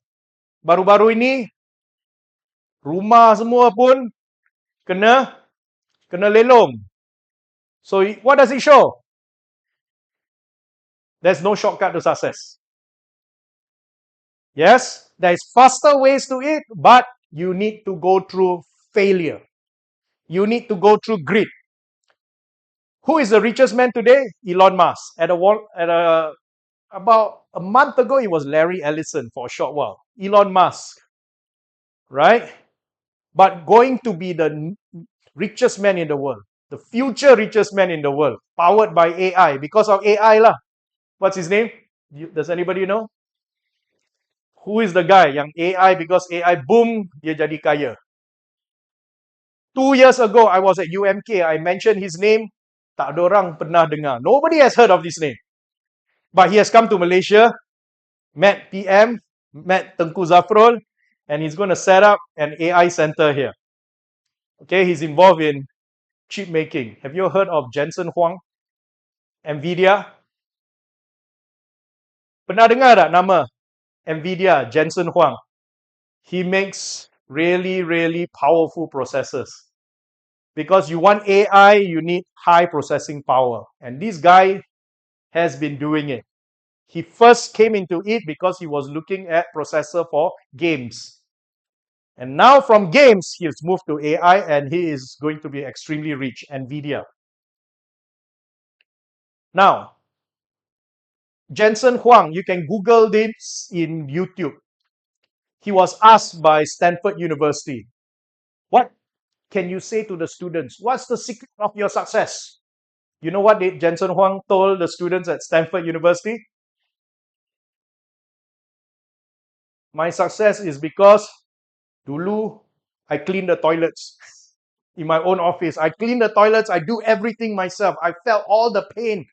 baru-baru ini, rumah semua pun kena lelong. So what does it show? There's no shortcut to success. Yes, there's faster ways to it, but you need to go through failure. You need to go through grit. Who is the richest man today? Elon Musk. About a month ago, it was Larry Ellison for a short while. Elon Musk, right? But going to be the richest man in the world, the future richest man in the world, powered by AI, because of AI lah. What's his name? Does anybody know? Who is the guy yang AI, because AI boom, dia jadi kaya? 2 years ago, I was at UMK. I mentioned his name. Tak ada orang pernah dengar. Nobody has heard of this name. But he has come to Malaysia, met PM, met Tengku Zafrul, and he's going to set up an AI center here. Okay, he's involved in chip making. Have you heard of Jensen Huang? Nvidia? Pernah dengar tak nama Nvidia, Jensen Huang? He makes really, really powerful processors. Because you want AI, you need high processing power. And this guy has been doing it. He first came into it because he was looking at processor for games. And now from games, he has moved to AI and he is going to be extremely rich, Nvidia. Now, Jensen Huang, you can Google this in YouTube. He was asked by Stanford University, what can you say to the students? What's the secret of your success? You know what Jensen Huang told the students at Stanford University? My success is because dulu I clean the toilets in my own office. I clean the toilets, I do everything myself. I felt all the pain.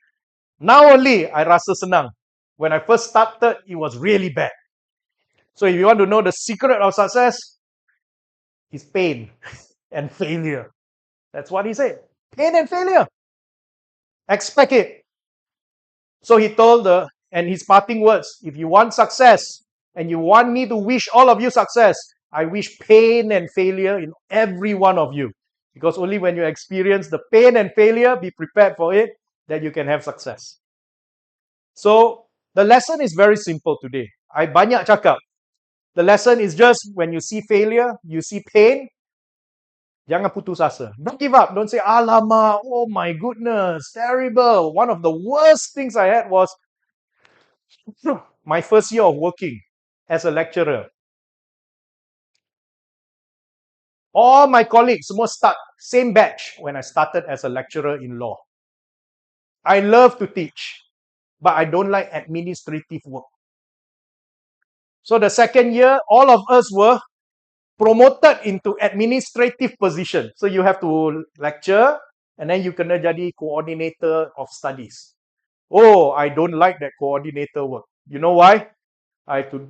Now only I rasa senang. When I first started, it was really bad. So if you want to know the secret of success, it's pain and failure. That's what he said. Pain and failure. Expect it. So he told and his parting words, if you want success and you want me to wish all of you success, I wish pain and failure in every one of you. Because only when you experience the pain and failure, be prepared for it, that you can have success. So the lesson is very simple today. I banyak cakap. The lesson is just when you see failure, you see pain, jangan putus asa. Don't give up. Don't say, alamak, oh my goodness, terrible. One of the worst things I had was my first year of working as a lecturer. All my colleagues semua start same batch when I started as a lecturer in law. I love to teach, but I don't like administrative work. So the second year, all of us were promoted into administrative position. So you have to lecture, and then you kena jadi coordinator of studies. Oh, I don't like that coordinator work. You know why? I have to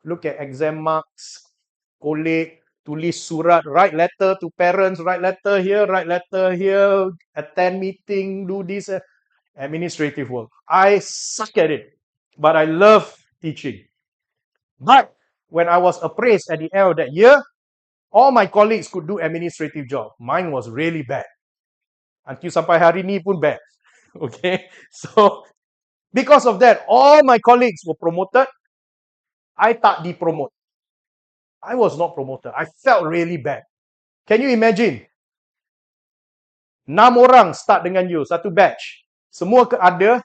look at exam marks, collate, tulis surat, write letter to parents, write letter here, attend meeting, do this administrative work. I suck at it, but I love teaching. But when I was appraised at the end of that year, all my colleagues could do administrative job. Mine was really bad. Until sampai hari ni pun bad. Okay, so because of that, all my colleagues were promoted. I tak di-promote. I was not promoted. I felt really bad. Can you imagine? 6 orang start dengan you, satu batch. Semua ada.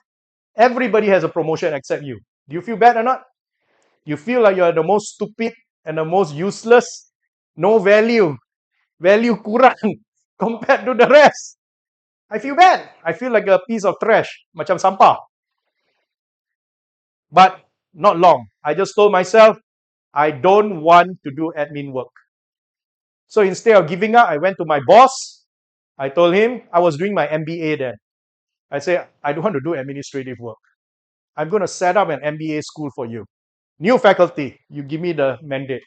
Everybody has a promotion except you. Do you feel bad or not? You feel like you're the most stupid and the most useless. No value. Value kurang compared to the rest. I feel bad. I feel like a piece of trash. Macam sampah. But not long. I just told myself, I don't want to do admin work. So instead of giving up, I went to my boss. I told him I was doing my MBA then. I said, I don't want to do administrative work. I'm going to set up an MBA school for you. New faculty, you give me the mandate.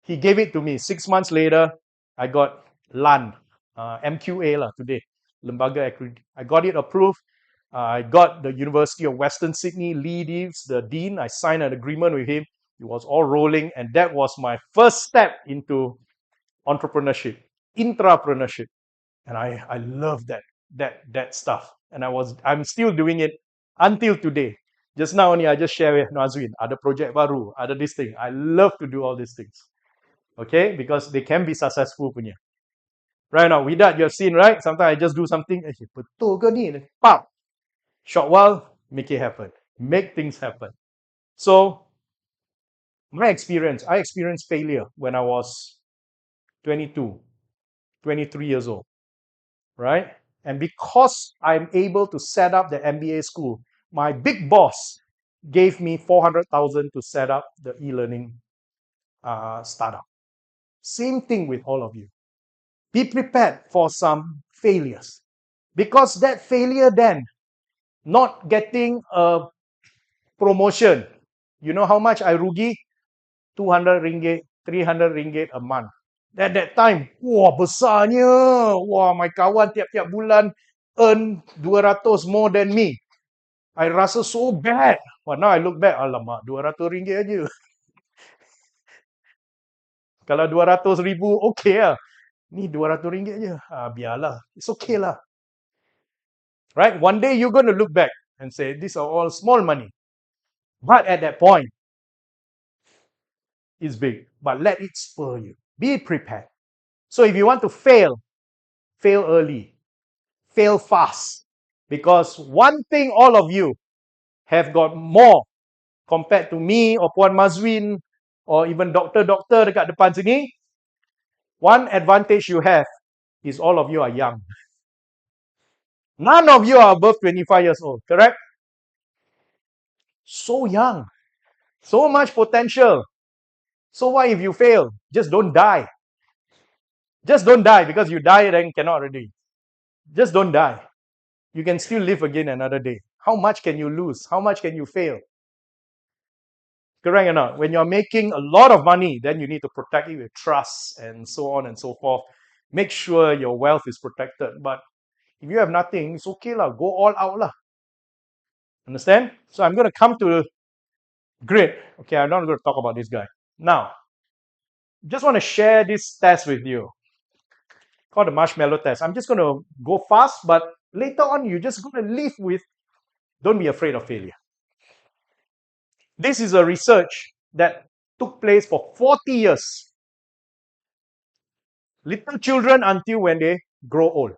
He gave it to me. 6 months later, I got LAN, MQA lah today, Lembaga Accreditation. I got it approved. I got the University of Western Sydney, Lee Deves, the dean. I signed an agreement with him. It was all rolling, and that was my first step into entrepreneurship, intrapreneurship, and I love that stuff. And I'm still doing it until today. Just now only I just share with Nazwin, ada project baru, ada this thing. I love to do all these things. Okay, because they can be successful punya. Right now, with that, you have seen, right? Sometimes I just do something, betul ke ni? Pop. Short while, make it happen. Make things happen. So, my experience, I experienced failure when I was 22, 23 years old, right? And because I'm able to set up the MBA school, my big boss gave me 400,000 to set up the e-learning startup. Same thing with all of you. Be prepared for some failures. Because that failure then, not getting a promotion, you know how much I rugi? 200 ringgit, 300 ringgit a month. At that time, wah besarnya. Wah, my kawan tiap-tiap bulan earn 200 more than me. I rasa so bad. But now I look back, alamak, 200 ringgit aja. Kalau 200 ribu, okay lah. Ni 200 ringgit aja. Biarlah. It's okay lah. Right? One day you're going to look back and say, these are all small money. But at that point, it's big. But let it spur you. Be prepared. So if you want to fail, fail early. Fail fast. Because one thing all of you have got more compared to me or Puan Mazwin or even doktor-doktor dekat depan sini, one advantage you have is all of you are young. None of you are above 25 years old, correct? So young. So much potential. So what if you fail? Just don't die. Just don't die, because you die then cannot already. Just don't die. You can still live again another day. How much can you lose? How much can you fail? Correct or not? When you're making a lot of money, then you need to protect it with trust and so on and so forth. Make sure your wealth is protected. But if you have nothing, it's okay lah. Go all out lah. Understand? So I'm going to come to grit. Okay, I'm not going to talk about this guy. Now, just want to share this test with you called the marshmallow test. I'm just going to go fast, but later on, you're just going to live with, don't be afraid of failure. This is a research that took place for 40 years. Little children until when they grow old.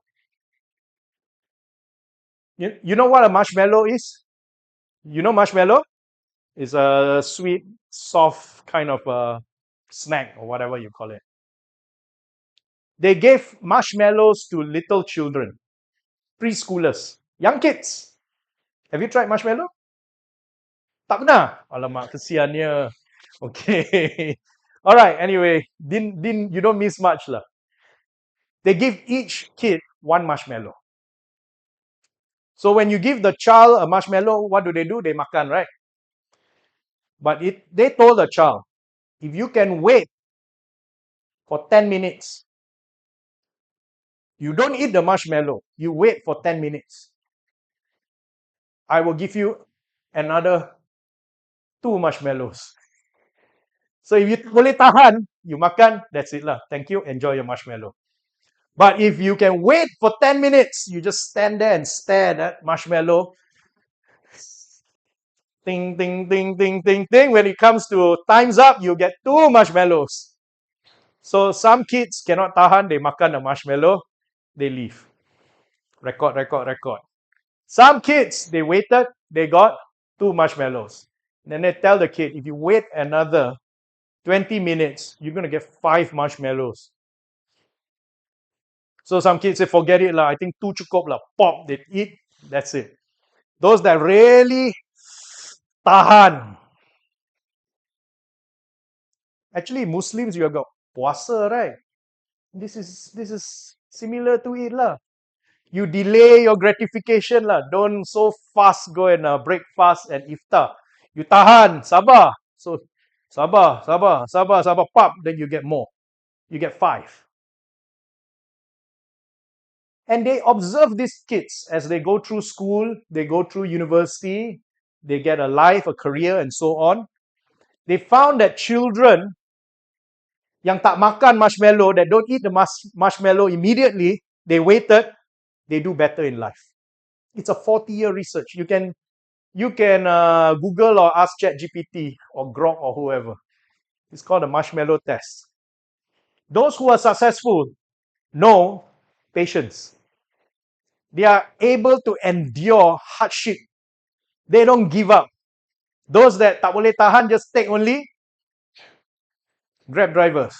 You know what a marshmallow is? You know marshmallow? It's a sweet, soft kind of a snack or whatever you call it. They gave marshmallows to little children, preschoolers, young kids. Have you tried marshmallow? Tak pernah? Alamak, kesiannya. Okay. All right, anyway, you don't miss much lah. They give each kid one marshmallow. So when you give the child a marshmallow, what do? They makan, right? But they told the child, if you can wait for 10 minutes, you don't eat the marshmallow, you wait for 10 minutes, I will give you another 2 marshmallows. So if you boleh tahan, you makan, that's it lah. Thank you, enjoy your marshmallow. But if you can wait for 10 minutes, you just stand there and stare at that marshmallow. Ding, ding, ding, ding, ding, ding. When it comes to time's up, you get 2 marshmallows. So some kids cannot tahan, they makan the marshmallow, they leave. Record. Some kids, they waited, they got 2 marshmallows. Then they tell the kid, if you wait another 20 minutes, you're going to get 5 marshmallows. So some kids say, forget it lah, I think 2 cukup lah. Pop, they eat, that's it. Those that really tahan. Actually, Muslims, you have got puasa, right? This is similar to it lah. You delay your gratification lah. Don't so fast go and break fast and iftar. You tahan, sabar. So sabar, pop, then you get more. You get 5. And they observe these kids as they go through school, they go through university, they get a life, a career, and so on. They found that children yang tak makan marshmallow, that don't eat the marshmallow immediately, they waited, they do better in life. It's a 40-year research. You can Google or ask ChatGPT or Grok or whoever. It's called the marshmallow test. Those who are successful know patience. They are able to endure hardship. They don't give up. Those that tak boleh tahan, just take only, Grab drivers.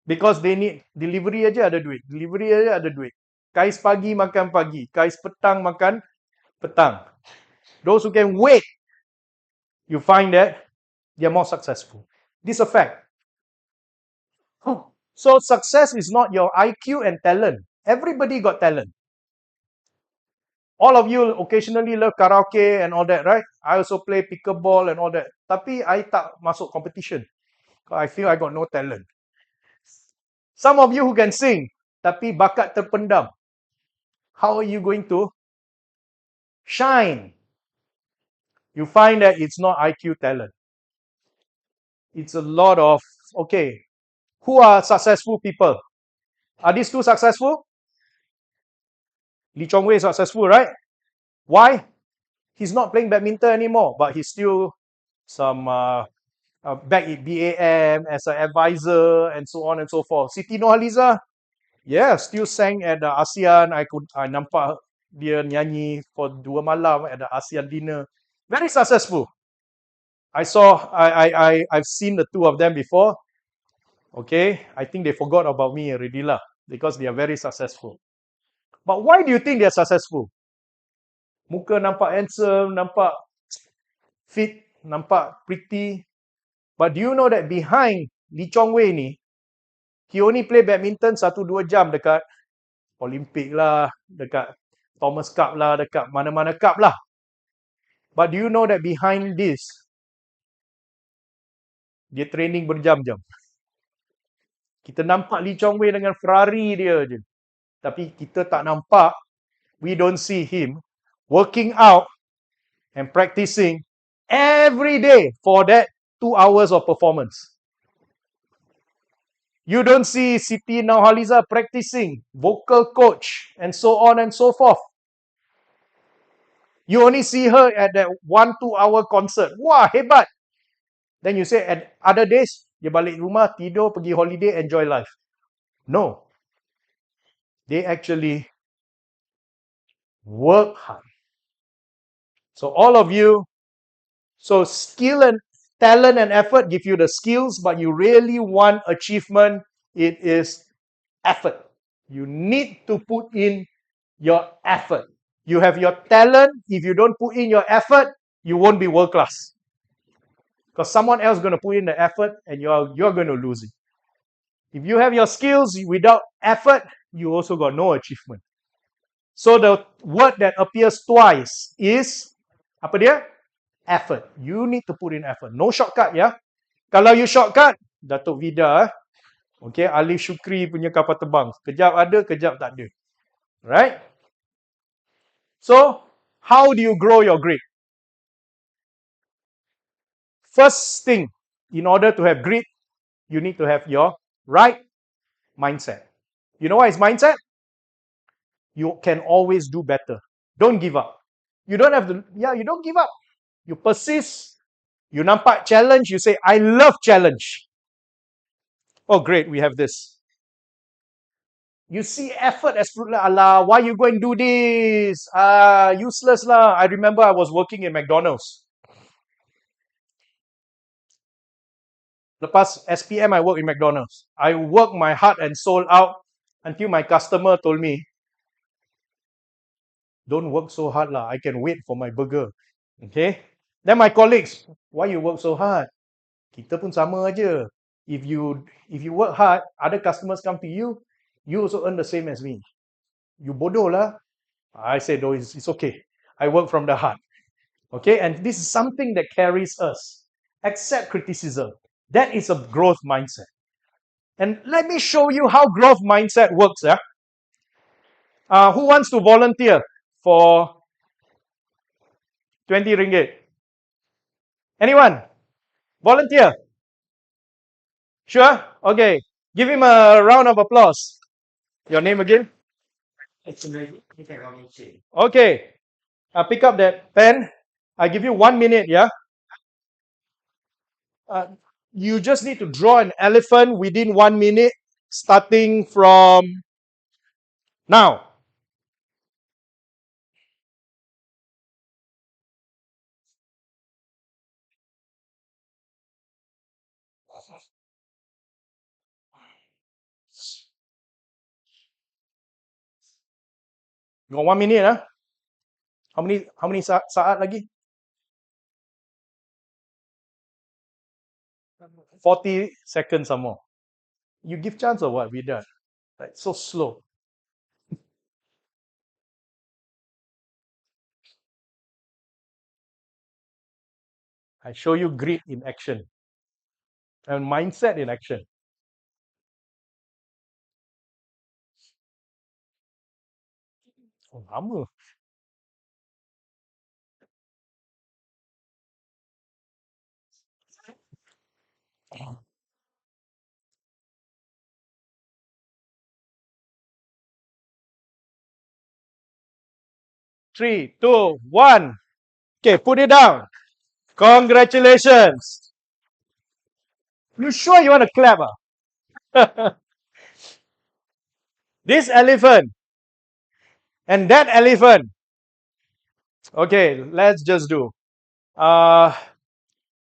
Because they need delivery aja ada duit. Delivery aja ada duit. Kais pagi makan pagi. Kais petang makan petang. those who can wait, you find that they're more successful. This is a fact. So success is not your IQ and talent. Everybody got talent. All of you occasionally love karaoke and all that, right? I also play pickleball and all that. Tapi I tak masuk competition. I feel I got no talent. Some of you who can sing, tapi bakat terpendam. How are you going to shine? You find that it's not IQ talent. It's a lot of, okay, who are successful people? Are these two successful? Lee Chong Wei is successful, right? Why? He's not playing badminton anymore, but he's still some back at BAM as an advisor and so on and so forth. Siti Nurhaliza, yeah, still sang at the ASEAN. I nampak dia nyanyi for 2 malam at the ASEAN dinner. Very successful. I've seen the two of them before. Okay, I think they forgot about me already lah, because they are very successful. But why do you think they are successful? Muka nampak handsome, nampak fit, nampak pretty. But do you know that behind Lee Chong Wei ni, he only play badminton 1-2 jam dekat Olympic lah, dekat Thomas Cup lah, dekat mana-mana cup lah. But do you know that behind this, dia training berjam-jam. Kita nampak Lee Chong Wei dengan Ferrari dia je. Tapi kita tak nampak, we don't see him working out and practicing every day for that 2 hours of performance. You don't see Siti Nurhaliza practicing, vocal coach, and so on and so forth. You only see her at that 1-2 hour concert. Wah, hebat. Then you say at other days, dia balik rumah, tidur, pergi holiday, enjoy life. No. They actually work hard. So all of you, so skill and talent and effort give you the skills, but you really want achievement, it is effort. You need to put in your effort. You have your talent. If you don't put in your effort, you won't be world class. Because someone else is going to put in the effort and you're going to lose it. If you have your skills without effort, you also got no achievement. So the word that appears twice is, apa dia? Effort. You need to put in effort. No shortcut, ya. Kalau you shortcut, Datuk Vida, okay, Alif Syukri punya kapal terbang. Kejap ada, kejap tak ada. Right? So, how do you grow your grit? First thing, in order to have grit, you need to have your right mindset. You know what is mindset? You can always do better. Don't give up. You don't have to, you don't give up. You persist. You nampak challenge, you say, I love challenge. Oh, great, we have this. You see effort as fruit, Allah, why you go and do this? Useless lah. I remember I was working in McDonald's. Lepas SPM, I work in McDonald's. I work my heart and soul out until my customer told me, don't work so hard lah. I can wait for my burger. Okay? Then my colleagues, why you work so hard? Kita pun sama aja. If you work hard, other customers come to you, you also earn the same as me. You bodoh lah. I said, oh, it's okay. I work from the heart. Okay? And this is something that carries us. Accept criticism. That is a growth mindset. And let me show you how growth mindset works. Who wants to volunteer for 20 ringgit? Anyone? Volunteer? Sure? Okay. Give him a round of applause. Your name again? Okay. Pick up that pen. I give you 1 minute, yeah? You just need to draw an elephant within 1 minute, starting from now. You got 1 minute, huh? How many saat lagi? 40 seconds or more. You give chance or what? We done. Like so slow. I show you grit in action and mindset in action. Oh, lama. Three, two, one. Okay, put it down. Congratulations. You sure you want to clap? This elephant and that elephant. Okay, let's just do. Uh,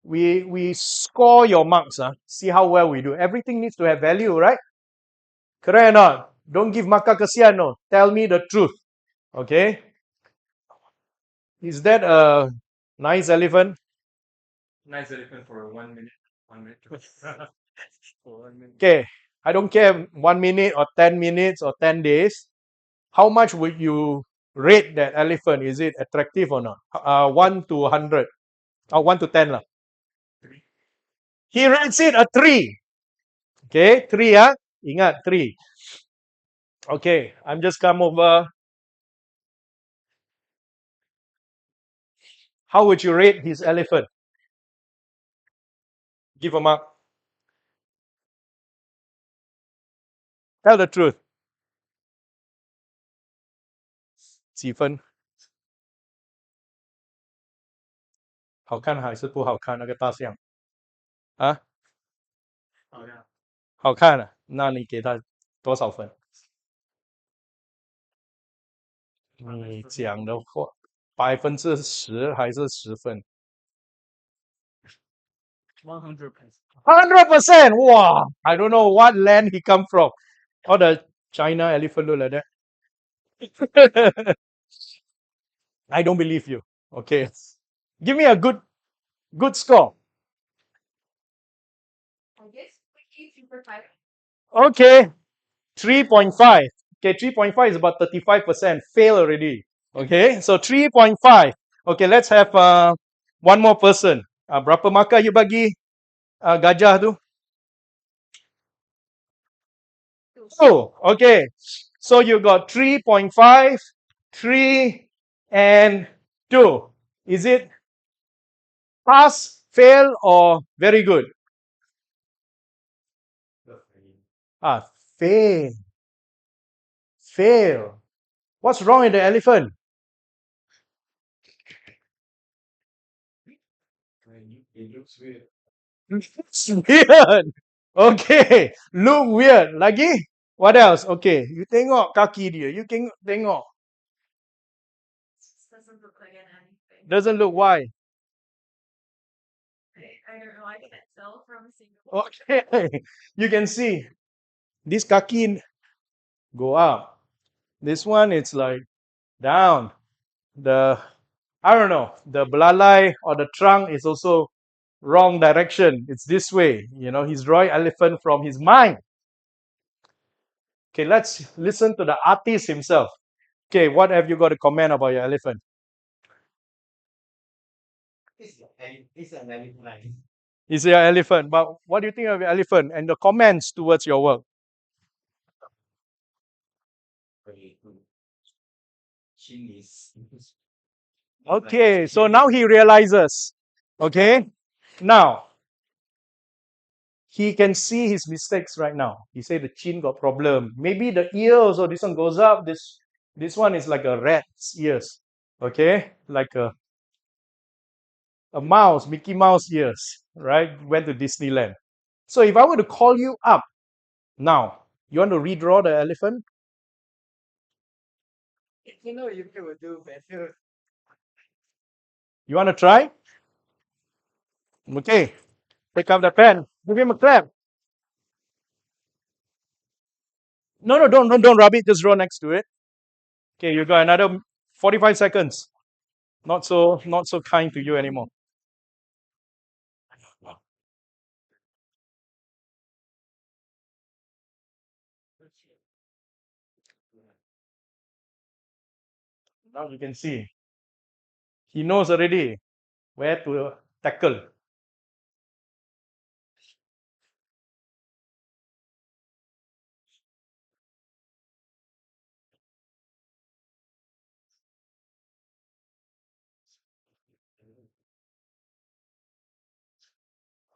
we score your marks. See how well we do. Everything needs to have value, right? Correct or not? Don't give maka kesian, no. Tell me the truth. Okay? Is that a nice elephant? Nice elephant for 1 minute. 1 minute. For 1 minute. Okay. I don't care 1 minute or 10 minutes or 10 days. How much would you rate that elephant? Is it attractive or not? 1 to 100. 1 to 10 lah. 3. He rates it a 3. Okay, 3 ah. Ingat 3. Okay, I'm just come over. How would you rate his elephant? Give a mark. Tell the truth. 几分？好看还是不好看？那个大象啊，好呀。好看啊，那你给他多少分？你讲的话10%还是10分100%. ？100%! Wow! I don't know what land he come from. All the China elephant look like that. I don't believe you. Okay. Give me a good score. I guess we give super five. Okay. 3.5. Okay, 3.5 is about 35%. Fail already. Okay, so 3.5. Okay, let's have one more person. Berapa markah you bagi gajah tu? Oh, okay. So you got 3.5, 3, and 2. Is it pass, fail, or very good? Ah, fail. Fail. What's wrong with the elephant? It looks weird. It's weird. Okay, look weird. Lagi? What else? Okay, you tengok kaki dia. You tengok. This doesn't look like an anything. Doesn't look why. I don't know. I can't tell from Singapore. Okay, you can see this kaki go up. This one it's like down. The I don't know. The belalai or the trunk is also wrong direction. It's this way. He's drawing elephant from his mind. Okay, let's listen to the artist himself. Okay, what have you got to comment about your elephant? It's an elephant. Is your elephant, but what do you think of your elephant and the comments towards your work? Very good. Chin is. Okay, so now he realizes. Okay, now he can see his mistakes right now. He said the chin got problem. Maybe the ear also. This one goes up. This one is like a rat's ears. Okay, like a mouse, Mickey Mouse ears. Right? Went to Disneyland. So if I were to call you up now, you want to redraw the elephant? You know you will do better. You want to try? Okay. Pick up the pen. Give him a clap. No, don't rub it. Just draw next to it. Okay, you got another 45 seconds. Not so kind to you anymore. Now you can see. He knows already where to tackle.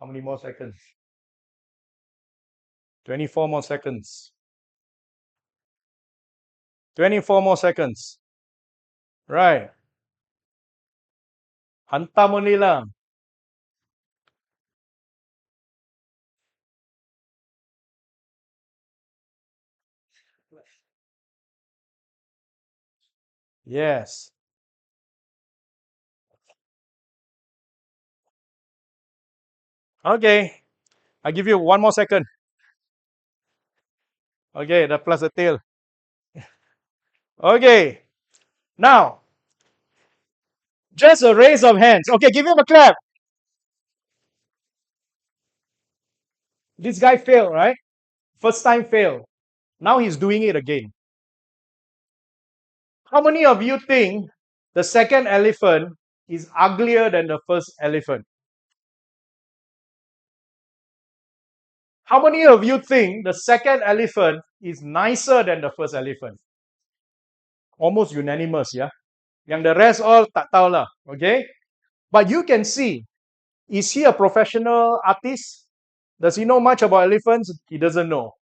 How many more seconds? 24 more seconds. 24 more seconds. Right. Hantam only lah. Yes. Okay. I give you 1 more second. Okay, the plus the tail. Okay. Now, just a raise of hands. Okay, give him a clap. This guy failed, right? First time failed. Now he's doing it again. How many of you think the second elephant is uglier than the first elephant? How many of you think the second elephant is nicer than the first elephant? Almost unanimous, yeah? Yang the rest all tak tahu lah, okay? But you can see, is he a professional artist? Does he know much about elephants? He doesn't know.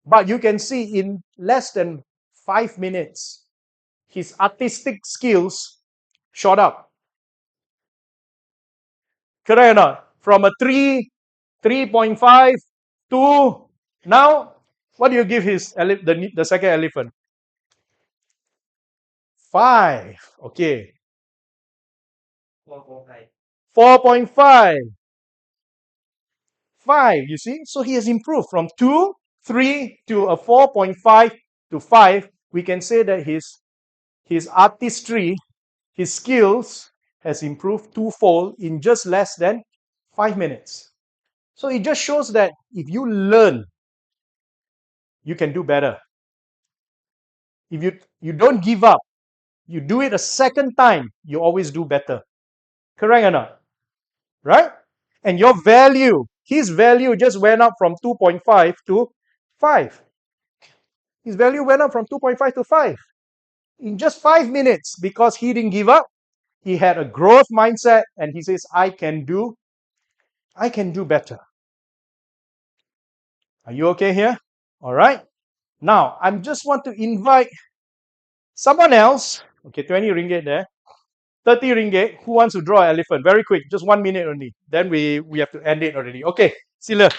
But you can see in less than 5 minutes, his artistic skills shot up. Correct or not? From a 3, 3.5 to now, what do you give the second elephant? 5. Okay. 4.5. 4.5. 5, you see? So he has improved from 2, 3 to a 4.5 to 5. We can say that his artistry, his skills has improved twofold in just less than 5 minutes. So it just shows that if you learn, you can do better. If you don't give up, you do it a second time, you always do better. Correct or not? Right? And your value, his value just went up from 2.5 to 5. His value went up from 2.5 to 5 in just 5 minutes because he didn't give up. He had a growth mindset and he says, I can do better. Are you okay here? All right. Now, I just want to invite someone else. Okay, 20 ringgit there. 30 ringgit. Who wants to draw an elephant? Very quick, just 1 minute only. Then we have to end it already. Okay, Sila.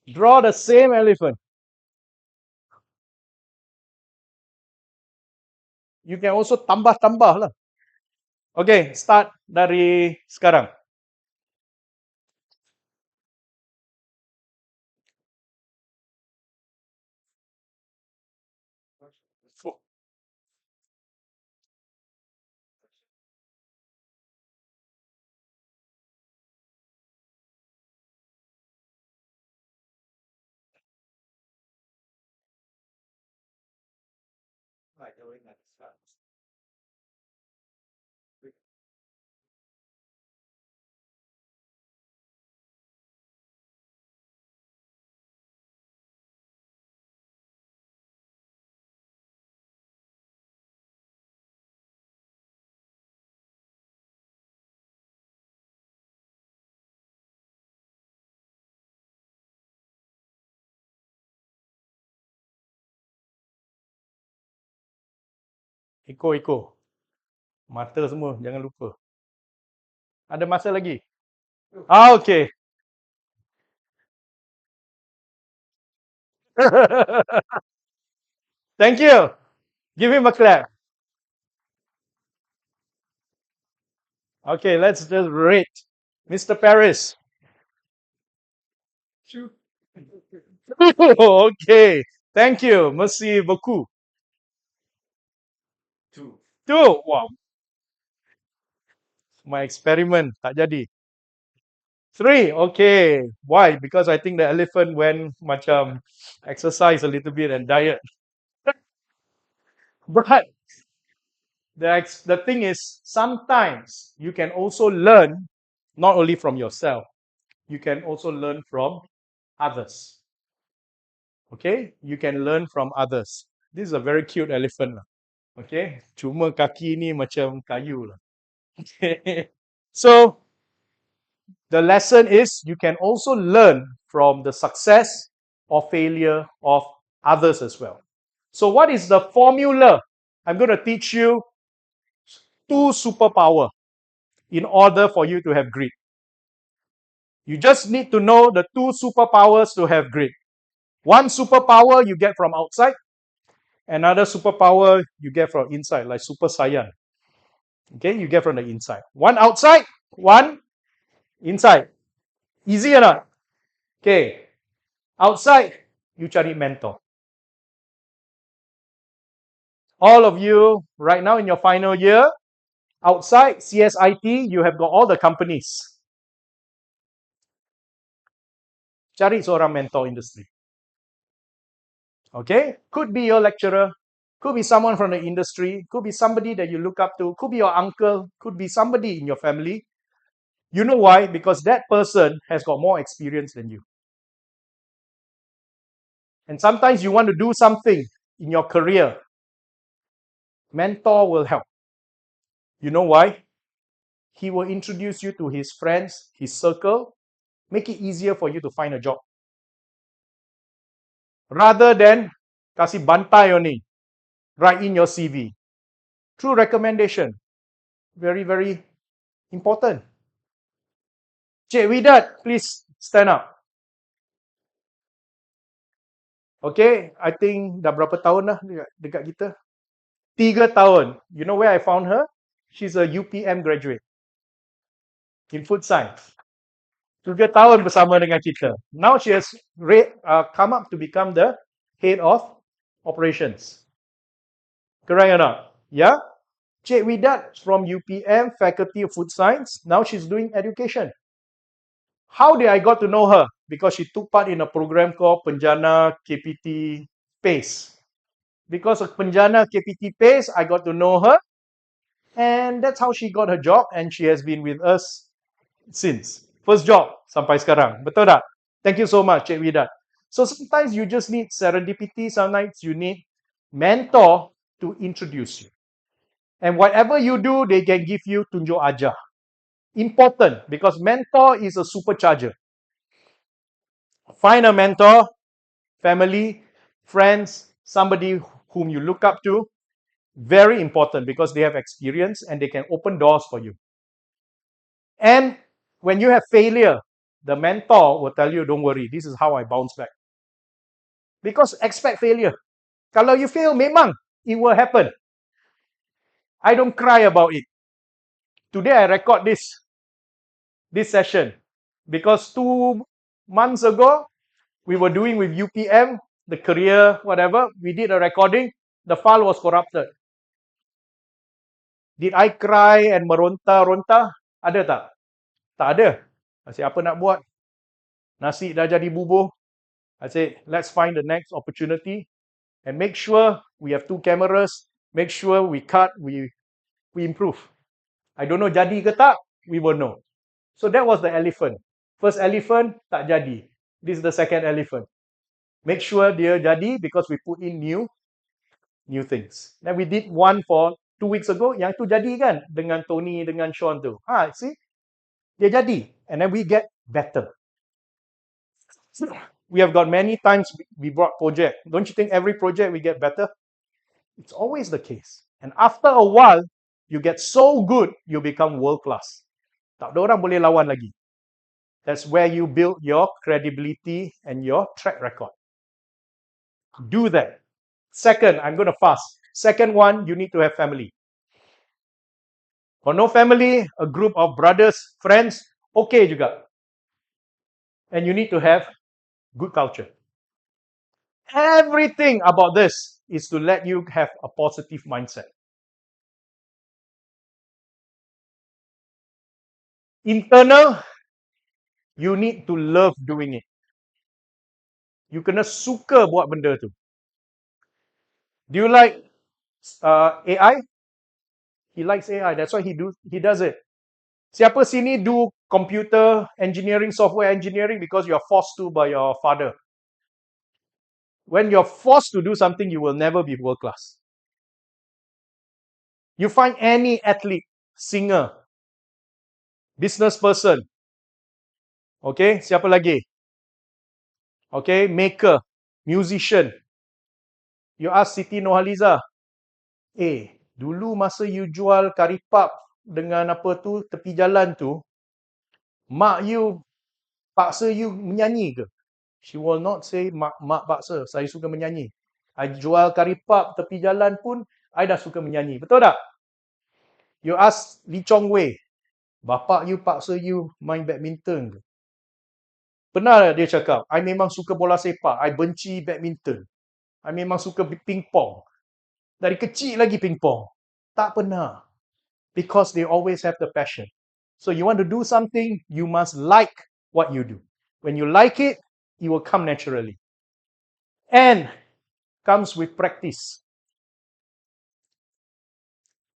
Draw the same elephant. You can also tambah-tambah lah. Okay, start dari sekarang. Ikut. Mata semua, jangan lupa. Ada masa lagi? Okay. Thank you. Give him a clap. Okay, let's just rate. Mr. Paris. Okay. Thank you. Merci beaucoup. 2. 2. Wow. My experiment tak jadi. 3. Okay. Why? Because I think the elephant went macam exercise a little bit and diet. But the thing is, sometimes you can also learn not only from yourself, you can also learn from others. Okay? You can learn from others. This is a very cute elephant lah. Okay? Cuma kaki ni macam kayu lah. Okay. So, the lesson is you can also learn from the success or failure of others as well. So, what is the formula? I'm going to teach you two superpower in order for you to have grit. You just need to know the two superpowers to have grit. One superpower you get from outside, another superpower you get from inside, like Super Saiyan. Okay, you get from the inside. One outside, one inside. Easy or not? Okay. Outside, you cari mentor. All of you right now in your final year, outside CSIT, you have got all the companies. Cari seorang mentor industry. Okay? Could be your lecturer, could be someone from the industry, could be somebody that you look up to, could be your uncle, could be somebody in your family. You know why? Because that person has got more experience than you. And sometimes you want to do something in your career. Mentor will help. You know why? He will introduce you to his friends, his circle, make it easier for you to find a job. Rather than kasih bantai only, write in your CV. Through recommendation. Very, very important. Cik Widat, please stand up. Okay, I think dah berapa tahun dah dekat kita? 3 tahun. You know where I found her? She's a UPM graduate in food science. 3 tahun bersama dengan kita. Now she has come up to become the head of operations. Correct or not? Yeah? Cik Widat from UPM, Faculty of Food Science. Now she's doing education. How did I got to know her? Because she took part in a program called Penjana KPT PACE. Because of Penjana KPT PACE, I got to know her. And that's how she got her job. And she has been with us since. First job sampai sekarang. Betul tak? Thank you so much, Cik Widat. So sometimes you just need serendipity. Sometimes you need mentor to introduce you. And whatever you do, they can give you tunjuk ajar. Important because mentor is a supercharger. Find a mentor, family, friends, somebody whom you look up to. Very important because they have experience and they can open doors for you. And when you have failure, the mentor will tell you, don't worry, this is how I bounce back. Because expect failure. Kalau you fail, memang it will happen. I don't cry about it. Today I record this session because 2 months ago, we were doing with UPM, the career, whatever. We did a recording. The file was corrupted. Did I cry and meronta-ronta? Ada tak? Tak ada. I said, apa nak buat? Nasi dah jadi bubur. I said, let's find the next opportunity and make sure we have 2 cameras. Make sure we cut, we improve. I don't know jadi ke tak, we will know. So that was the elephant. First elephant, tak jadi. This is the second elephant. Make sure dia jadi because we put in new things. Then we did one for 2 weeks ago, yang tu jadi kan dengan Tony, dengan Sean tu. See? Dia jadi. And then we get better. We have got many times we brought project. Don't you think every project we get better? It's always the case. And after a while, you get so good, you become world class. Tak ada orang boleh lawan lagi. That's where you build your credibility and your track record. Do that. Second, I'm going to fast. Second one, you need to have family. Or no family, a group of brothers, friends, okay juga. And you need to have good culture. Everything about this is to let you have a positive mindset. Internal, you need to love doing it. You kena suka buat benda tu. Do you like AI. He likes AI. That's why he does it. Siapa sini do computer engineering, software engineering because you are forced to by your father? When you're forced to do something, you will never be world class. You find any athlete, singer, business person, okay, siapa lagi? Okay, maker, musician. You ask Siti Nurhaliza, dulu masa you jual karipap dengan apa tu tepi jalan tu, mak you paksa you menyanyi ke? She will not say mak paksa, saya suka menyanyi. I jual karipap tepi jalan pun, I dah suka menyanyi. Betul tak? You ask Lee Chong Wei, bapak you paksa you main badminton ke? Benar dia cakap, I memang suka bola sepak, I benci badminton. I memang suka pingpong. Dari kecil lagi pingpong. Tak pernah. Because they always have the passion. So you want to do something, you must like what you do. When you like it, it will come naturally. And comes with practice.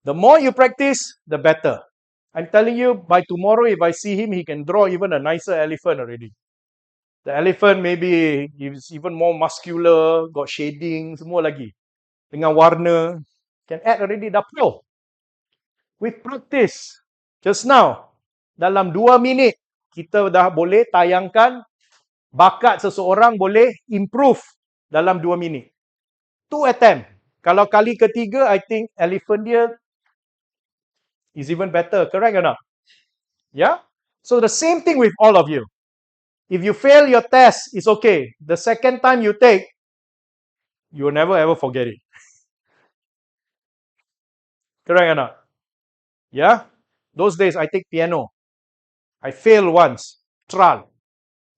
The more you practice, the better. I'm telling you, by tomorrow, if I see him, he can draw even a nicer elephant already. The elephant maybe is even more muscular, got shading, semua lagi. Dengan warna, can add already, dah pro. With practice. Just now, dalam 2 minit, kita dah boleh tayangkan bakat seseorang boleh improve dalam 2 minit. 2 attempt. Kalau kali ketiga, I think elephant dia is even better. Correct or not? Yeah? So the same thing with all of you. If you fail your test, it's okay. The second time you take, you will never ever forget it. Correct or not? Yeah? Those days, I take piano. I failed once. Trial.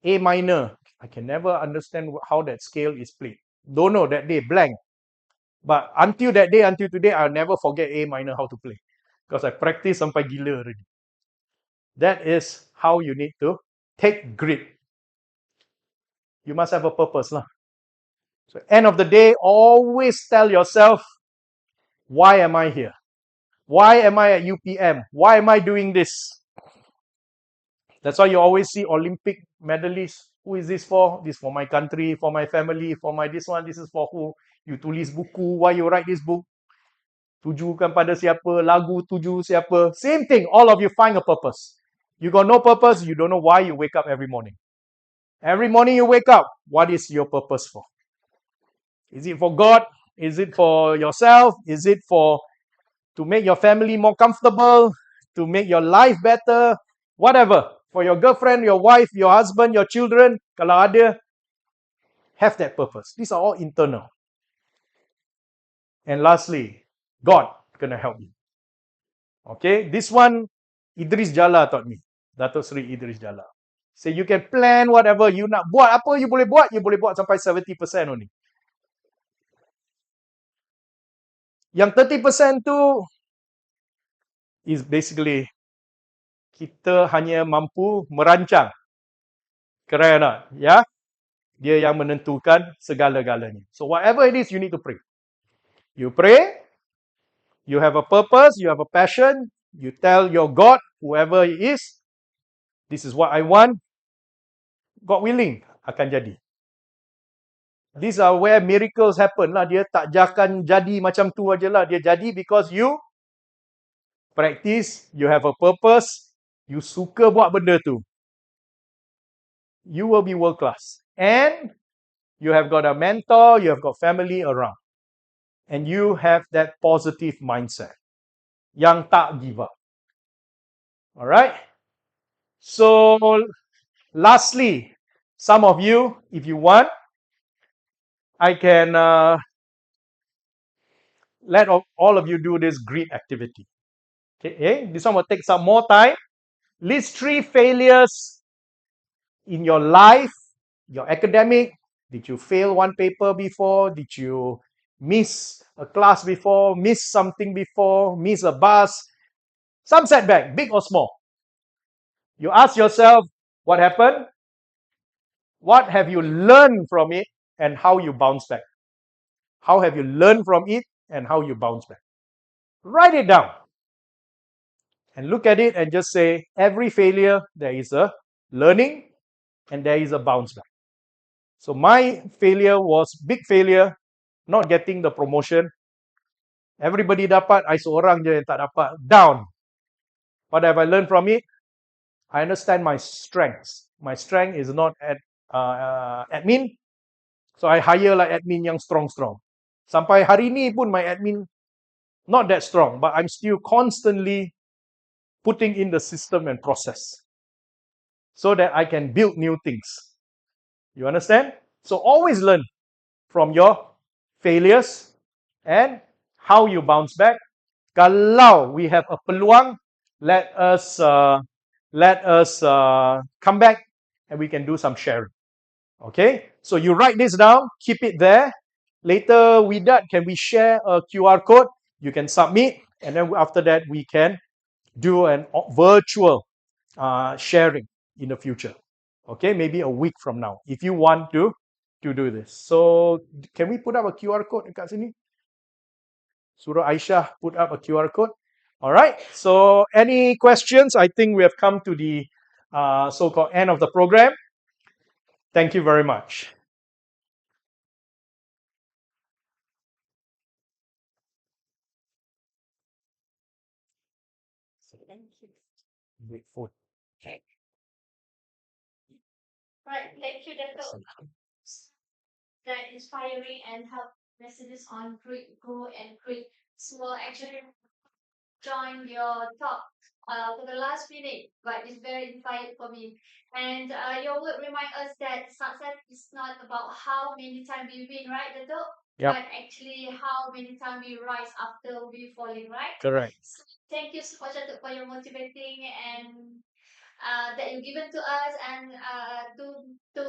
A minor. I can never understand how that scale is played. Don't know that day, blank. But until that day, until today, I'll never forget A minor how to play. Because I practice sampai gila already. That is how you need to take grit. You must have a purpose lah. So end of the day, always tell yourself, why am I here? Why am I at UPM? Why am I doing this? That's why you always see Olympic medalists. Who is this for? This for my country, for my family, for my this one. This is for who? You tulis buku. Why you write this book? Tujukan pada siapa? Lagu tuju siapa? Same thing. All of you find a purpose. You got no purpose. You don't know why you wake up every morning. Every morning you wake up. What is your purpose for? Is it for God? Is it for yourself? Is it for to make your family more comfortable? To make your life better? Whatever. For your girlfriend, your wife, your husband, your children. Kalau ada, have that purpose. These are all internal. And lastly, God gonna help you. Okay, this one Idris Jala taught me. Dato Sri Idris Jala. Say you can plan whatever you nak buat, apa you boleh buat sampai 70% only. Yang 30% tu is basically kita hanya mampu merancang. Correct or not? Ya? Dia yang menentukan segala-galanya. So whatever it is, you need to pray. You pray, you have a purpose, you have a passion, you tell your God, whoever it is, this is what I want. God willing, akan jadi. These are where miracles happen lah. Dia tak akan jadi macam tu aja lah. Dia jadi because you practice, you have a purpose, you suka buat benda tu. You will be world class. And you have got a mentor, you have got family around. And you have that positive mindset. Yang tak give up. Alright? So, lastly, some of you, if you want, I can let all of you do this grit activity. Okay, this one will take some more time. List 3 failures in your life, your academic. Did you fail one paper before? Did you miss a class before? Miss something before? Miss a bus? Some setback, big or small. You ask yourself, what happened? What have you learned from it? And how you bounce back? How have you learned from it? and how you bounce back. Write it down and look at it and just say, every failure, there is a learning and there is a bounce back. So my failure was big failure, not getting the promotion. Everybody dapat, I seorang je yang tak dapat. Down. What have I learned from it? I understand my strengths. My strength is not at admin. So I hire like admin yang strong. Sampai hari ni pun my admin not that strong, but I'm still constantly putting in the system and process so that I can build new things. You understand? So always learn from your failures and how you bounce back. Kalau we have a peluang, let us come back and we can do some sharing. Okay, so you write this down, keep it there. Later, with that, can we share a QR code? You can submit, and then after that, we can do an virtual sharing in the future. Okay, maybe a week from now, if you want to do this. So, can we put up a QR code dekat sini? Surah Aisyah put up a QR code. All right. So, any questions? I think we have come to the so-called end of the program. Thank you very much. Thank you. Great food. Right, thank you, Dato'. That inspiring and help messages on grow and create. So actually join your talk for the last minute, but it's very inspiring for me. And your word remind us that success is not about how many times we win, right, Dato'? Yep. But actually how many times we rise after we falling, right? Correct. So thank you so much, Dato', for your motivating and that you given to us and to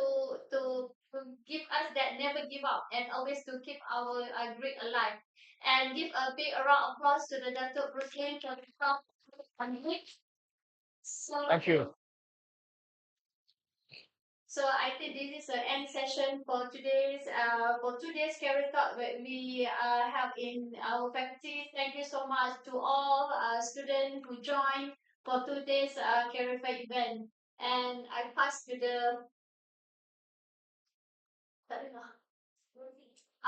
give us that never give up and always to keep our grit alive. And give a big round of applause to the Dato' Bruce Lim for the talk on it. So Thank you. So I think this is an end session for today's career talk that we have in our faculty. Thank you so much to all students who joined for today's career fair event. And I pass to the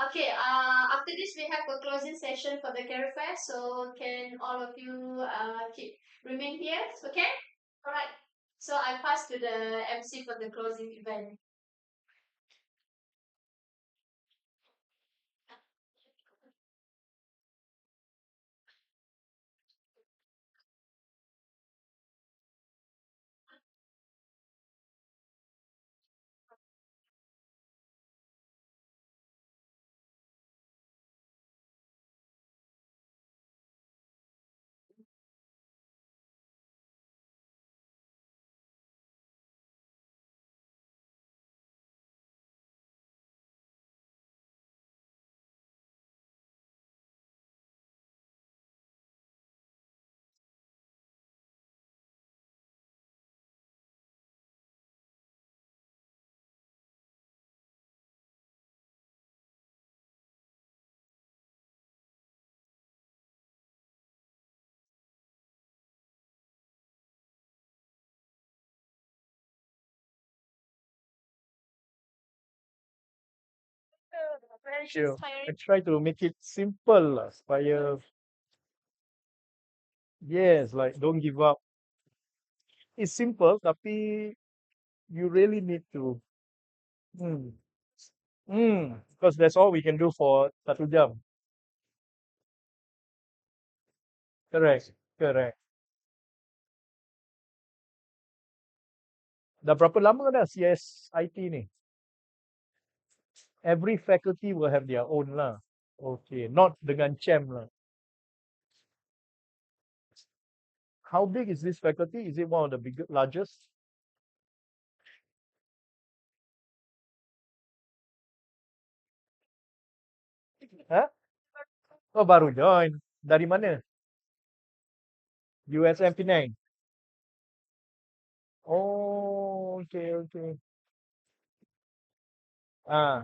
okay. After this we have a closing session for the career fair. So can all of you keep remain here? Okay. All right. So I pass to the MC for the closing event. Very Sure. inspiring. I try to make it simple lah, supaya yes, like don't give up. It's simple, tapi you really need to hmm, because that's all we can do for 1 jam. Correct, correct. Dah berapa lama dah CSIT ni? Every faculty will have their own lah. Okay, not dengan CHEM lah. How big is this faculty? Is it one of the largest? Huh? Oh, baru join. Dari mana? USM Penang. Oh, okay, okay. Ah,